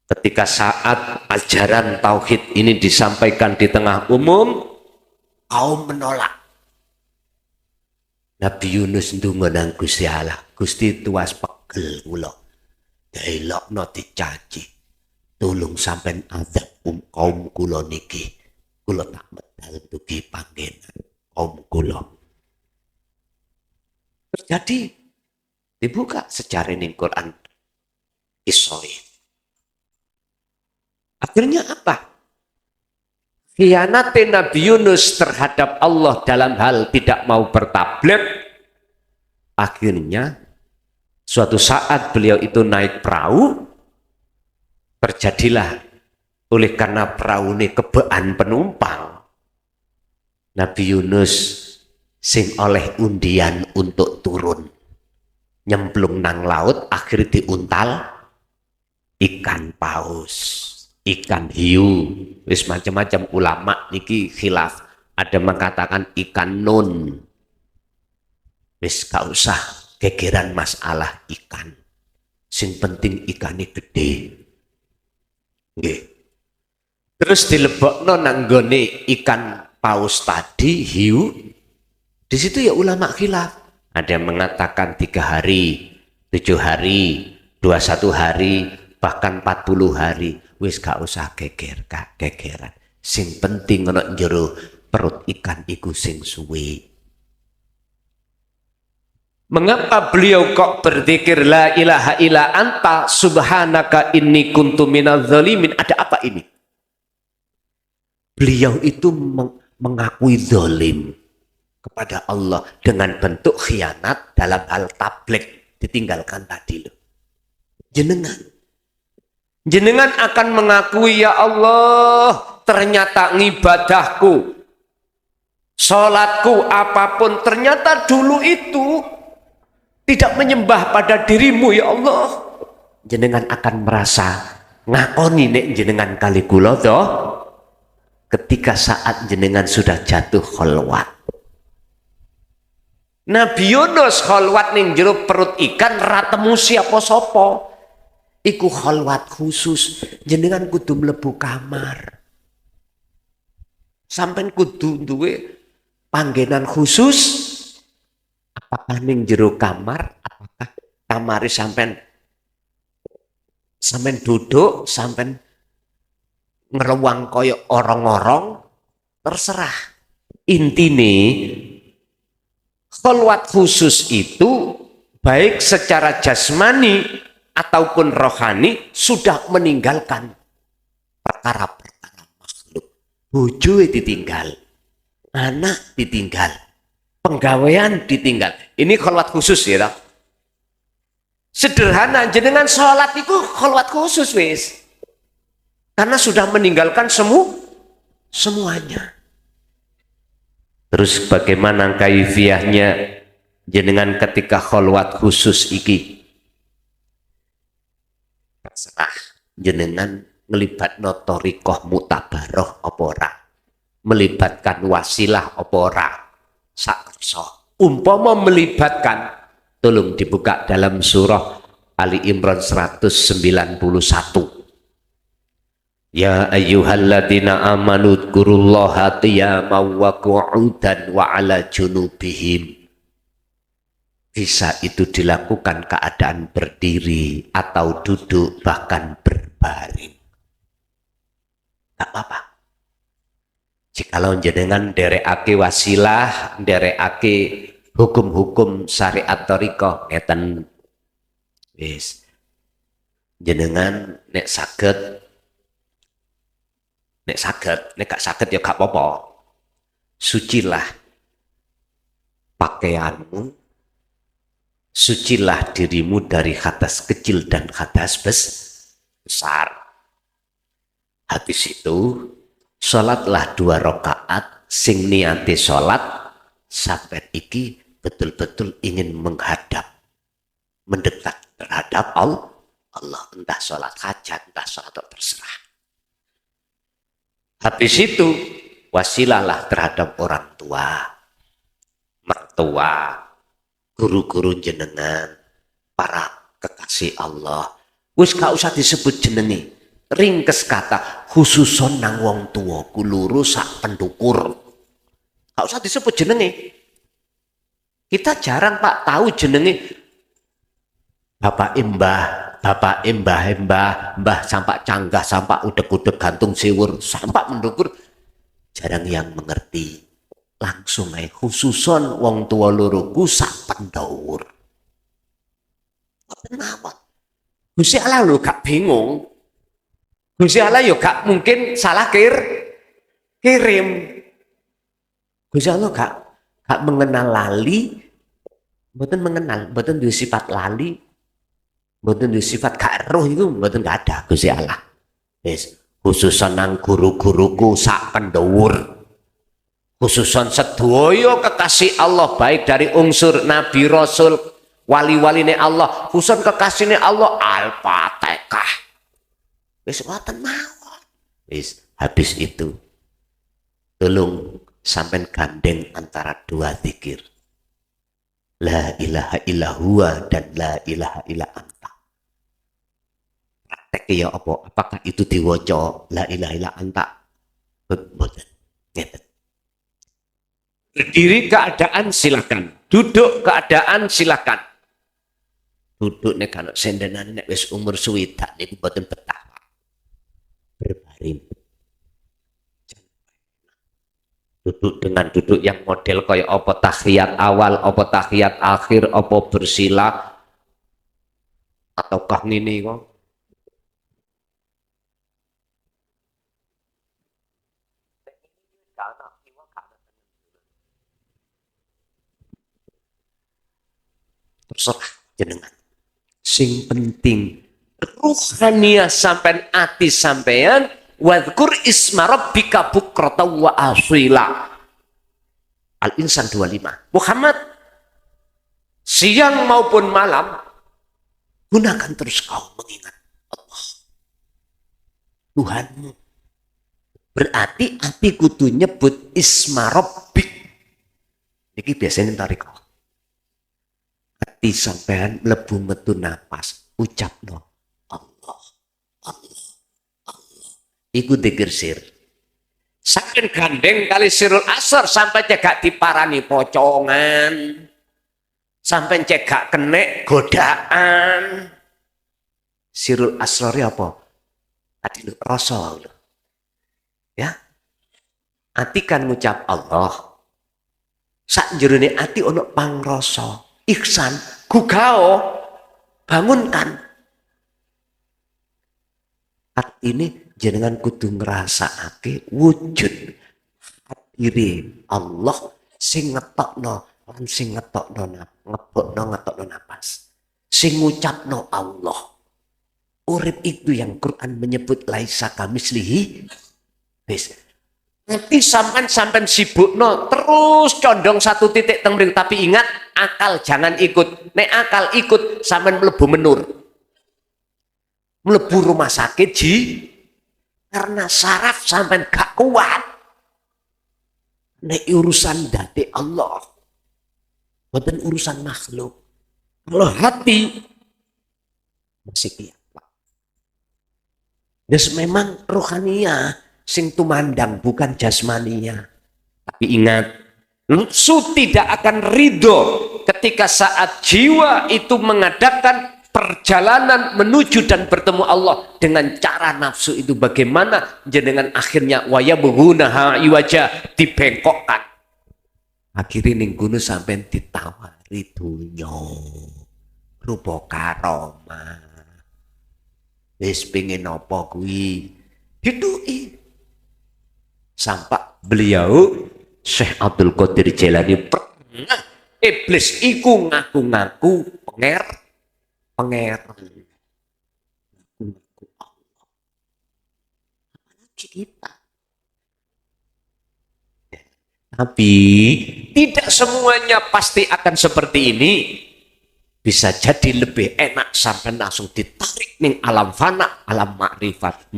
Ketika saat ajaran tauhid ini disampaikan di tengah umum, kaum menolak. Nabi Yunus ndonga nang Gusti Allah, Gusti tuas pegel kula. Delokno dicaci. Tulung sampean azab kaum kula niki. Kula tak medal dugi panggenan kaum kula. Terjadi dibuka sejarah ning Quran Isoi. Akhirnya apa? Khianat Nabi Yunus terhadap Allah dalam hal tidak mau bertabligh. Akhirnya suatu saat beliau itu naik perahu, terjadilah oleh karena perahu ini kebean penumpang. Nabi Yunus sing oleh undian untuk turun nyemplung nang laut, akhirnya diuntal ikan paus, ikan hiu, wis macam-macam. Ulama niki khilaf, ada mengatakan ikan nun. Wis gak usah gegeran masalah ikan, sing penting ikannya gede. Nggih. Terus dilebokno nang nggone ikan paus tadi, hiu. Di situ ya ulama khilaf. Ada yang mengatakan 3 hari, 7 hari, 21 hari, bahkan 40 hari. Wis gak usah gegeran. Sing penting ana njero perut ikan iku sing suwe. Mengapa beliau kok berzikir la ilaha illa anta subhanaka inni kuntu minadz zalimin? Ada apa ini? Beliau itu mengakui zalim kepada Allah dengan bentuk khianat dalam hal tabligh, ditinggalkan tadi loh. Jenengan akan mengakui, ya Allah, ternyata ngibadahku, sholatku, apapun, ternyata dulu itu tidak menyembah pada dirimu, ya Allah. Jenengan akan merasa ngakoni nek jenengan kali kula toh, ketika saat jenengan sudah jatuh kholwat. Nabi Yunus kholwat ning jero perut ikan ratemu siapa sopo. Iku kholwat khusus, jenengan kudu mlebu kamar. Sampai kudu duwe panggenan khusus. Apakah ning jero kamar, apakah kamari sampean duduk, sampean ngeruang koyo orang-orang, terserah. Intine kholwat khusus itu baik secara jasmani ataupun rohani sudah meninggalkan perkara-perkara makhluk. Bojo ditinggal, anak ditinggal, penggawean ditinggal. Ini kholwat khusus ya. Sederhana, jenengan sholat itu kholwat khusus wis. Karena sudah meninggalkan semuanya. Terus bagaimana kaifiyahnya jenengan ketika kholwat khusus iki? Terserah jenengan ngelibatno thariqah mutabaroh apa ora, melibatkan wasilah apa ora, sakersa. Umpama melibatkan, tolong dibuka dalam surah Ali Imran 191. Ya ayyuhalladzina amanu dzkurullaha qiyaman wa qu'udan wa 'ala junubihim. Bisa itu dilakukan keadaan berdiri atau duduk, bahkan berbaring. Tak apa-apa. Jikalau jenengan nderekake wasilah, nderekake hukum-hukum syariat thariqah ngeten wis. jenengan nek gak saged ya gak apa-apa. Sucilah pakaianmu, sucilah dirimu dari hadas kecil dan hadas besar. Habis itu sholatlah 2 rakaat sing niate sholat sampai iki betul-betul ingin mendekat terhadap Allah, entah sholat hajat, entah sholat terserah. Habis itu wasilahlah terhadap orang tua, mertua, guru-guru jenengan, para kekasih Allah. Wis gak usah disebut jenenge, ringkes kata khususon nang wong tua kuluru sak pendukur. Gak usah disebut jenenge. Kita jarang Pak tahu jenenge Bapak mbah sampak canggah, sampak udek-udek gantung siwur, sampak mendukur. Jarang yang mengerti. Langsung aja khususon wong tua luruku sak pendawur. Kenapa? Gusti Allah lu gak bingung. Gusti Allah yo gak mungkin salah kirim. Gusti Allah gak mengenal lali, mboten duwe sifat lali, mboten duwe sifat gak roh, itu mboten gak ada Gusti Allah. Wis khususan nang guru-guruku sak pendawur. Khususan sedaya kekasih Allah, baik dari unsur Nabi Rasul, wali-waline Allah, khususan kekasihnya Allah, Al-Fatihah. Wis ngoten mawon. Wis habis itu tolong sampai gandeng antara 2 zikir. La ilaha illa huwa dan la ilaha illa anta. Praktek ya apa? Apakah itu diwaca la ilaha illa anta? Boten. Ngeten. Berdiri keadaan silakan, duduk keadaan silakan. Duduk nek kalau sendenan nek wis umur suwidak niku mboten betah. Berbaring. Duduk dengan duduk yang model kaya apa tahiyat awal, apa tahiyat akhir, apa bersila ataukah ngene kok. Terserah jenengan. Sing penting ruhaniyah sampean ati sampean, wadhkur isma rabbika bukratan wa asila. Al-Insan 25. Muhammad, siang maupun malam gunakan terus kau mengingat Allah Tuhanmu. Berarti api kudu nyebut isma rabbik. Iki biasanya tarik hati sampean mlebu metu napas, ucapno Allah, Allah, Allah. Iku dzikir sir. Sampeyan gandeng kali sirul asar sampai cegak diparani pocongan. Sampai cegak kenek godaan. Sirul asrar apa? Ati rasa lho. Ya. Ati kan ngucap Allah. Sak jerone ati ono pangrasa. Ihsan, gugao, bangunkan. Artine jenengan kudu ngrasakake wujud hadire Allah sing ngetokno lan sing ngetokno ngetokno napas. Sing ngucapno Allah. Urip itu yang Quran menyebut laisa kamislihi. Wis. Nanti sampan sibukno terus condong satu titik teng mriku, tapi ingat akal jangan ikut. Nek akal ikut sampan mlebu menur. Mlebu rumah sakit karena saraf sampan gak kuat. Nek urusan dati Allah. Bukan urusan makhluk. Kalau hati masih kiamat. Dan memang rohaniah sing tumandang bukan jasmania. Tapi ingat, nafsu tidak akan ridho ketika saat jiwa itu mengadakan perjalanan menuju dan bertemu Allah dengan cara nafsu itu. Bagaimana jenengan akhirnya wayabghunaha iwaja, dibengkokkan. Akhirnya ning kono sampean ditawari dunya rupa karomah. Wis pengin apa kuwi? Diduki. Sampai beliau Syekh Abdul Qadir Jailani pernah iblis iku ngaku-ngaku pangeran. Ngaku-ngaku Allah. Apalagi kita. Tapi tidak semuanya pasti akan seperti ini. Bisa jadi lebih enak sampai langsung ditarik ning alam fana, alam makrifat.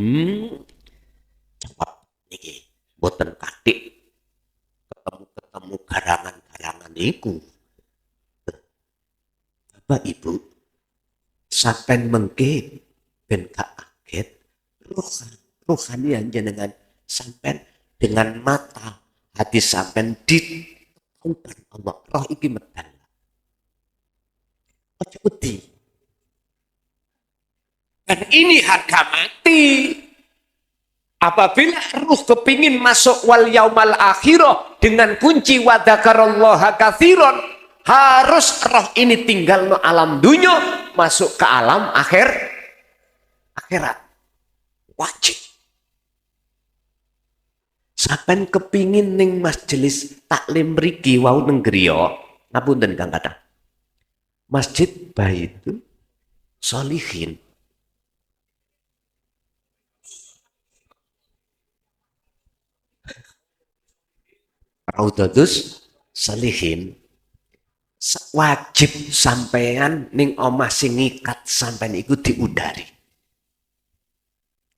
Cepat niki boten katik ketemu garangan-garangan niku. Bapak Ibu, sampai mengke ben gak kaget rohanian jenengan sampai dengan mata hati sampai ditemukan Allah. Roh iki medal. Ojo wedi. Dan ini harga mati. Apabila ruh kepingin masuk wal yaumal akhirah dengan kunci wa dzakarallaha katsiran, harus roh ini tinggal no alam dunya masuk ke alam akhirat. Wajib. Sampai kepingin ning majelis taklim mriki wau neng griya, ngapunten Kang Kadang. Masjid Baitul Sholihin. Raudhatus Sholihin. Wajib sampean ning omah sing ngikat sampean iku diudari.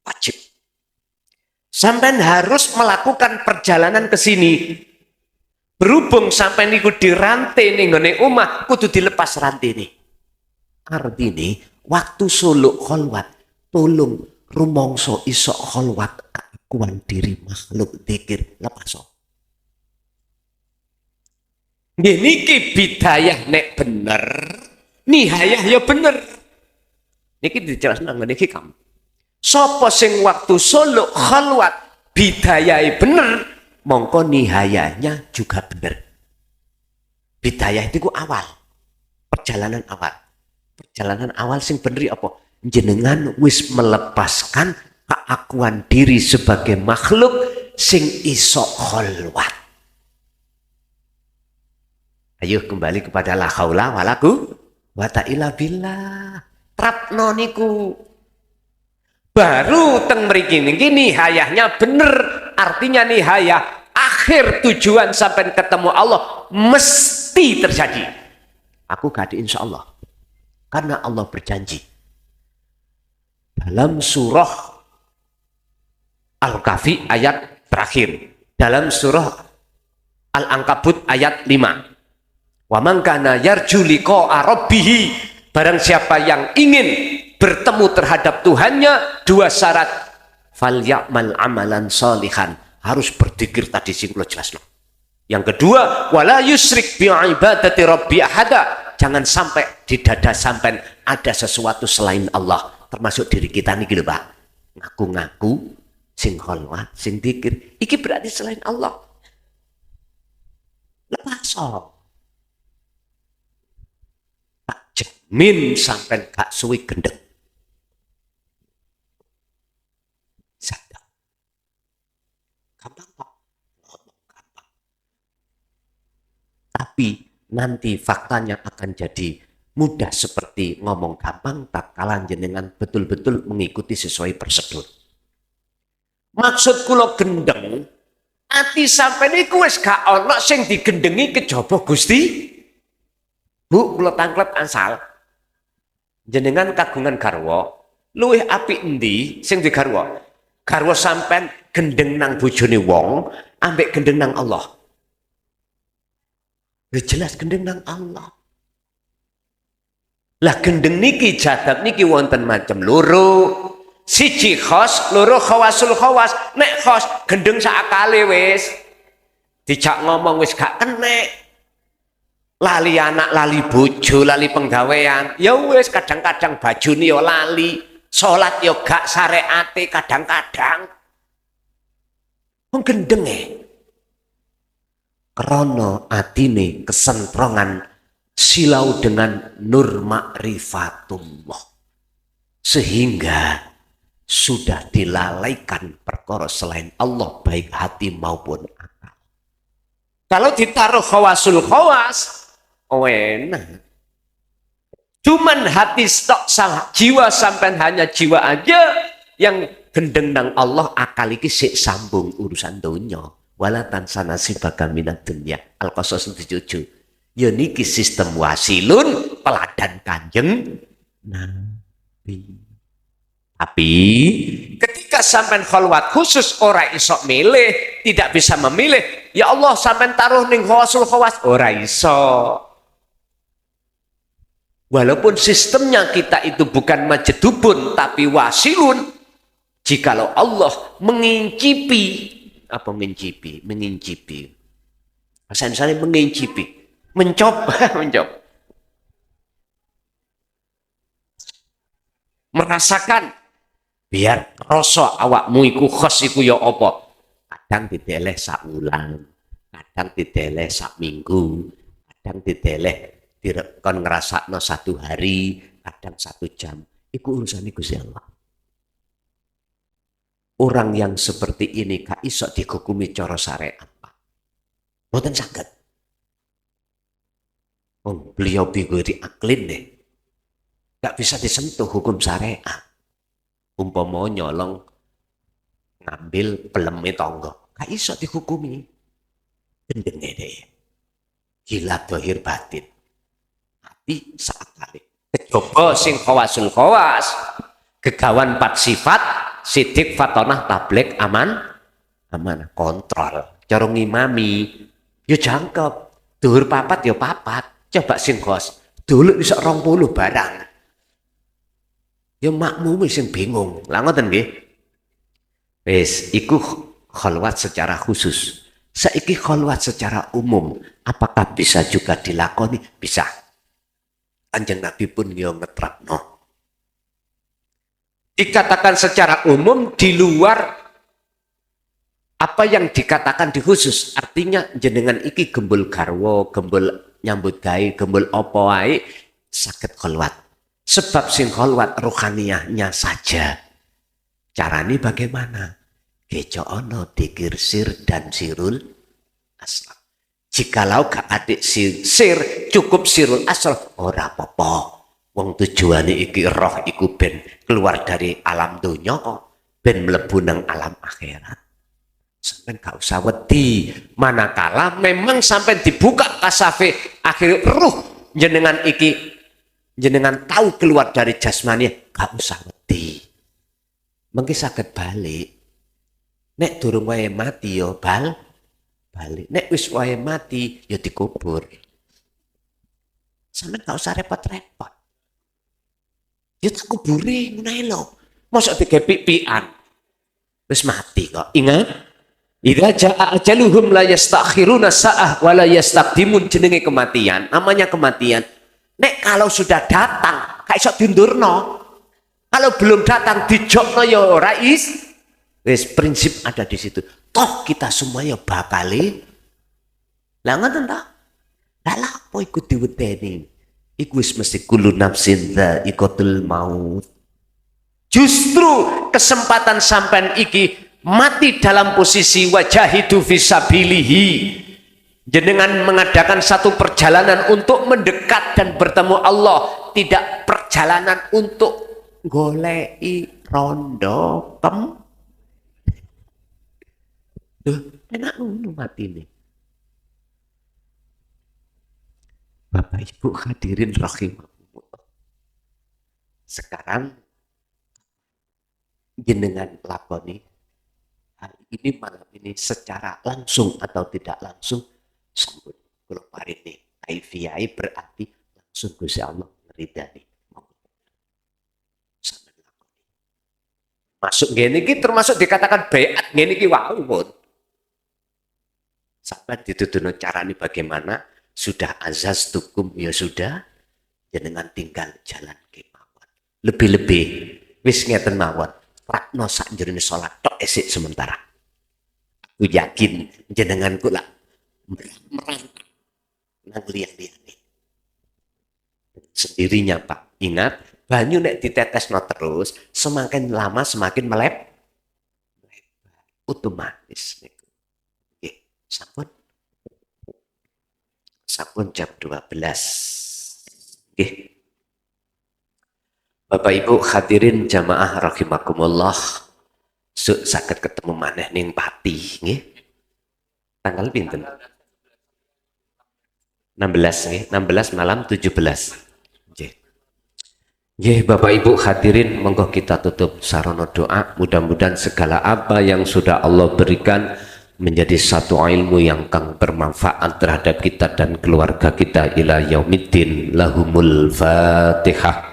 Wajib. Sampean harus melakukan perjalanan ke sini. Berhubung sampai niku dirantai ning ngene omah, kudu dilepas rantai ini. Artine waktu suluk kholwat, tolong rumangsa iso kholwat keakuan diri makhluk dzikir lepas. Nggih niki bidayah nek bener, nihayah ya bener. Niki dijelaskan nang ngene iki kamu. Sapa sing waktu suluk kholwat bidayahe bener, mongko nihayanya juga benar. Bidayah itu awal. Perjalanan awal. Perjalanan awal sing bener apa? Jenengan wis melepaskan keakuan diri sebagai makhluk sing iso kholwat. Ayo kembali kepada la haula wala quwata illa billah. Trapno niku. Baru teng mriki niki nihayahnya bener. Artinya nihayah akhir tujuan sampai ketemu Allah mesti terjadi. Aku gak ada insya Allah. Karena Allah berjanji. Dalam surah Al-Kahfi ayat terakhir. Dalam surah Al-Ankabut ayat 5. Wa man kana yarju liqa'a rabbih, barang siapa yang ingin bertemu terhadap Tuhannya, dua syarat. Falyamal amalan sholihan, harus berzikir tadi sing kula jelasno. Yang kedua, wala yusrik bi ibadati rabbi ahada, jangan sampai di dada sampean ada sesuatu selain Allah, termasuk diri kita niki lho Pak. Ngaku-ngaku sing kholwat, sing dzikir, iki berarti selain Allah. Lepas tak jamin sampean gak suwi gendeng. Tapi nanti faktanya akan jadi mudah seperti ngomong gampang tak kalah jenengan betul-betul mengikuti sesuai prosedur. Maksud kula gendeng, ati sampai niku wis gak ana sing digendengi kejaba Gusti. Bu, kula tanglet asal. Jenengan kagungan garwa, luwih apik endi sing digarwa? Garwa sampean gendeng nang bojone wong, ambek gendeng nang Allah. Jelas gendeng nang Allah. Lah gendeng niki jadab niki wonten macam loro. Siji khos, loro khawasul khawas. Nek khos gendeng sakakale wis. Dijak ngomong wis gak kenek. Lali anak, lali bojo, lali penggawean. Ya wis kadang-kadang bajune ya lali, salat ya gak syariate kadang-kadang. Wong gendeng Krono atine kesentrongan silau dengan nur ma'rifatullah. Sehingga sudah dilalaikan perkara selain Allah baik hati maupun akal. Kalau ditaruh khawasul khawas, enak. Cuman hati stok salah, jiwa sampai hanya jiwa aja yang gendeng nang Allah, akal iki sik sambung urusan dunya. Wala tansana sibaka minad dunya. Al-Qasas 77. Ya niki sistem wasilun peladan Kanjeng Nabi. Tapi ketika sampean khalwat khusus ora iso milih, tidak bisa memilih, ya Allah sampean taruh ning khawasul khawas ora iso. Walaupun sistemnya kita itu bukan majedubun tapi wasilun, jikalau Allah mengincipi, apa mengincipi? Mengincipi. Misalnya mengincipi, mencoba, mencoba. Merasakan biar rasa awakmu iku khos iku ya apa? Kadang dideleh sak wulan, kadang dideleh sak minggu, kadang dideleh kon ngrasakno 1 hari, kadang 1 jam. Iku urusan Gusti Allah. Orang yang seperti ini gak iso dihukumi cara syariat. Mboten saged. Oh, beliau bigori aklin deh. Gak bisa disentuh hukum syariat. Umpama nyolong ngambil peleme tangga, gak iso dihukumi. Gendenge deh. Gila dohir batin. Hati sakali. Kejaba sing khawasul khawas, gegawan 4 sifat, sidik fatonah tablik aman, kontrol. Cara ngimami, ya jangkep. Dhuwur 4 ya 4. Coba sing khos, dulu bisa 20 barang. Ya makmum sing bingung. Lah ngoten nggih. Wis iku khalwat secara khusus. Saiki khalwat secara umum, apakah bisa juga dilakoni? Bisa. Kanjeng Nabi pun yo ngetrapno. Dikatakan secara umum di luar apa yang dikatakan di khusus. Artinya jenengan iki gembul garwa, gembul nyambut gawe, gembul apa wae saged khalwat. Sebab sing khalwat rohaniyahnya saja. Caranya bagaimana? Gejo ono dikir sir dan sirul asal. Jikalau gak adik sir, cukup sirul asal, ora apa-apa. Wong tujuane iki roh iku ben keluar dari alam dunya kok, ben mlebu nang alam akhirat. Sampai gak usah wedi. Manakala memang sampai dibuka kasafe akhir ruh jenengan iki, jenengan tahu keluar dari jasmani, gak usah wedi. Mengki saged balik. Nek durung wae mati yo balik. Nek wis wae mati ya dikubur. Sampeyan gak usah repot-repot. Ya tak kubure ngono ae lho. Mosok digepik-pikan. Wis mati kok. Ingat, idza jaa ajaluhum la yastakhiruna sa'ah wa la yastaqdimun. Jenenge kematian, namanya kematian. Nek kalau sudah datang, gak iso diundurno. Kalau belum datang dijokno ya ora is. Wis prinsip ada di situ. Toh kita semua ya bakali. Lah ngoten ta? Lah apa iku diwedeni? Iku wis mesti kullu nafsin dha'iqatul maut. Justru kesempatan sampean iki mati dalam posisi wajahidu fisabilihi. Jenengan mengadakan satu perjalanan untuk mendekat dan bertemu Allah, tidak perjalanan untuk golei rondo enak ngono mati nih. Bapak Ibu hadirin rahimahumullah. Sekarang jenengan lakoni hal ini malam ini secara langsung atau tidak langsung sambut kalau parini kaifiyai berarti langsung Gusti Allah ngeridani. Masuk ngene iki termasuk dikatakan baiat ngene iki wau pun. Sampai dituduhno carane bagaimana? Sudah azaz tukum ya sudah, jenengan tinggal jalan kemawon. Lebih-lebih wis ngeten mawon. Rakno sak jerone salat tok esik sementara. Aku yakin jenengan kula merantau nang liyan-liyane. Sendirinya Pak. Ingat Banyu nek ditetesno terus, semakin lama semakin otomatis niku. Nggih, sampun. Sampun jam 12. Nggih. Bapak Ibu hadirin jamaah rahimakumullah. Saged ketemu maneh ning Pati nggih. Tanggal pinten? 16 nggih, 16 malam 17. Nggih. Nggih Bapak Ibu hadirin, monggo kita tutup sarana doa. Mudah-mudahan segala apa yang sudah Allah berikan menjadi satu ilmu yang kang bermanfaat terhadap kita dan keluarga kita ila yaumiddin. Lahumul Fatihah.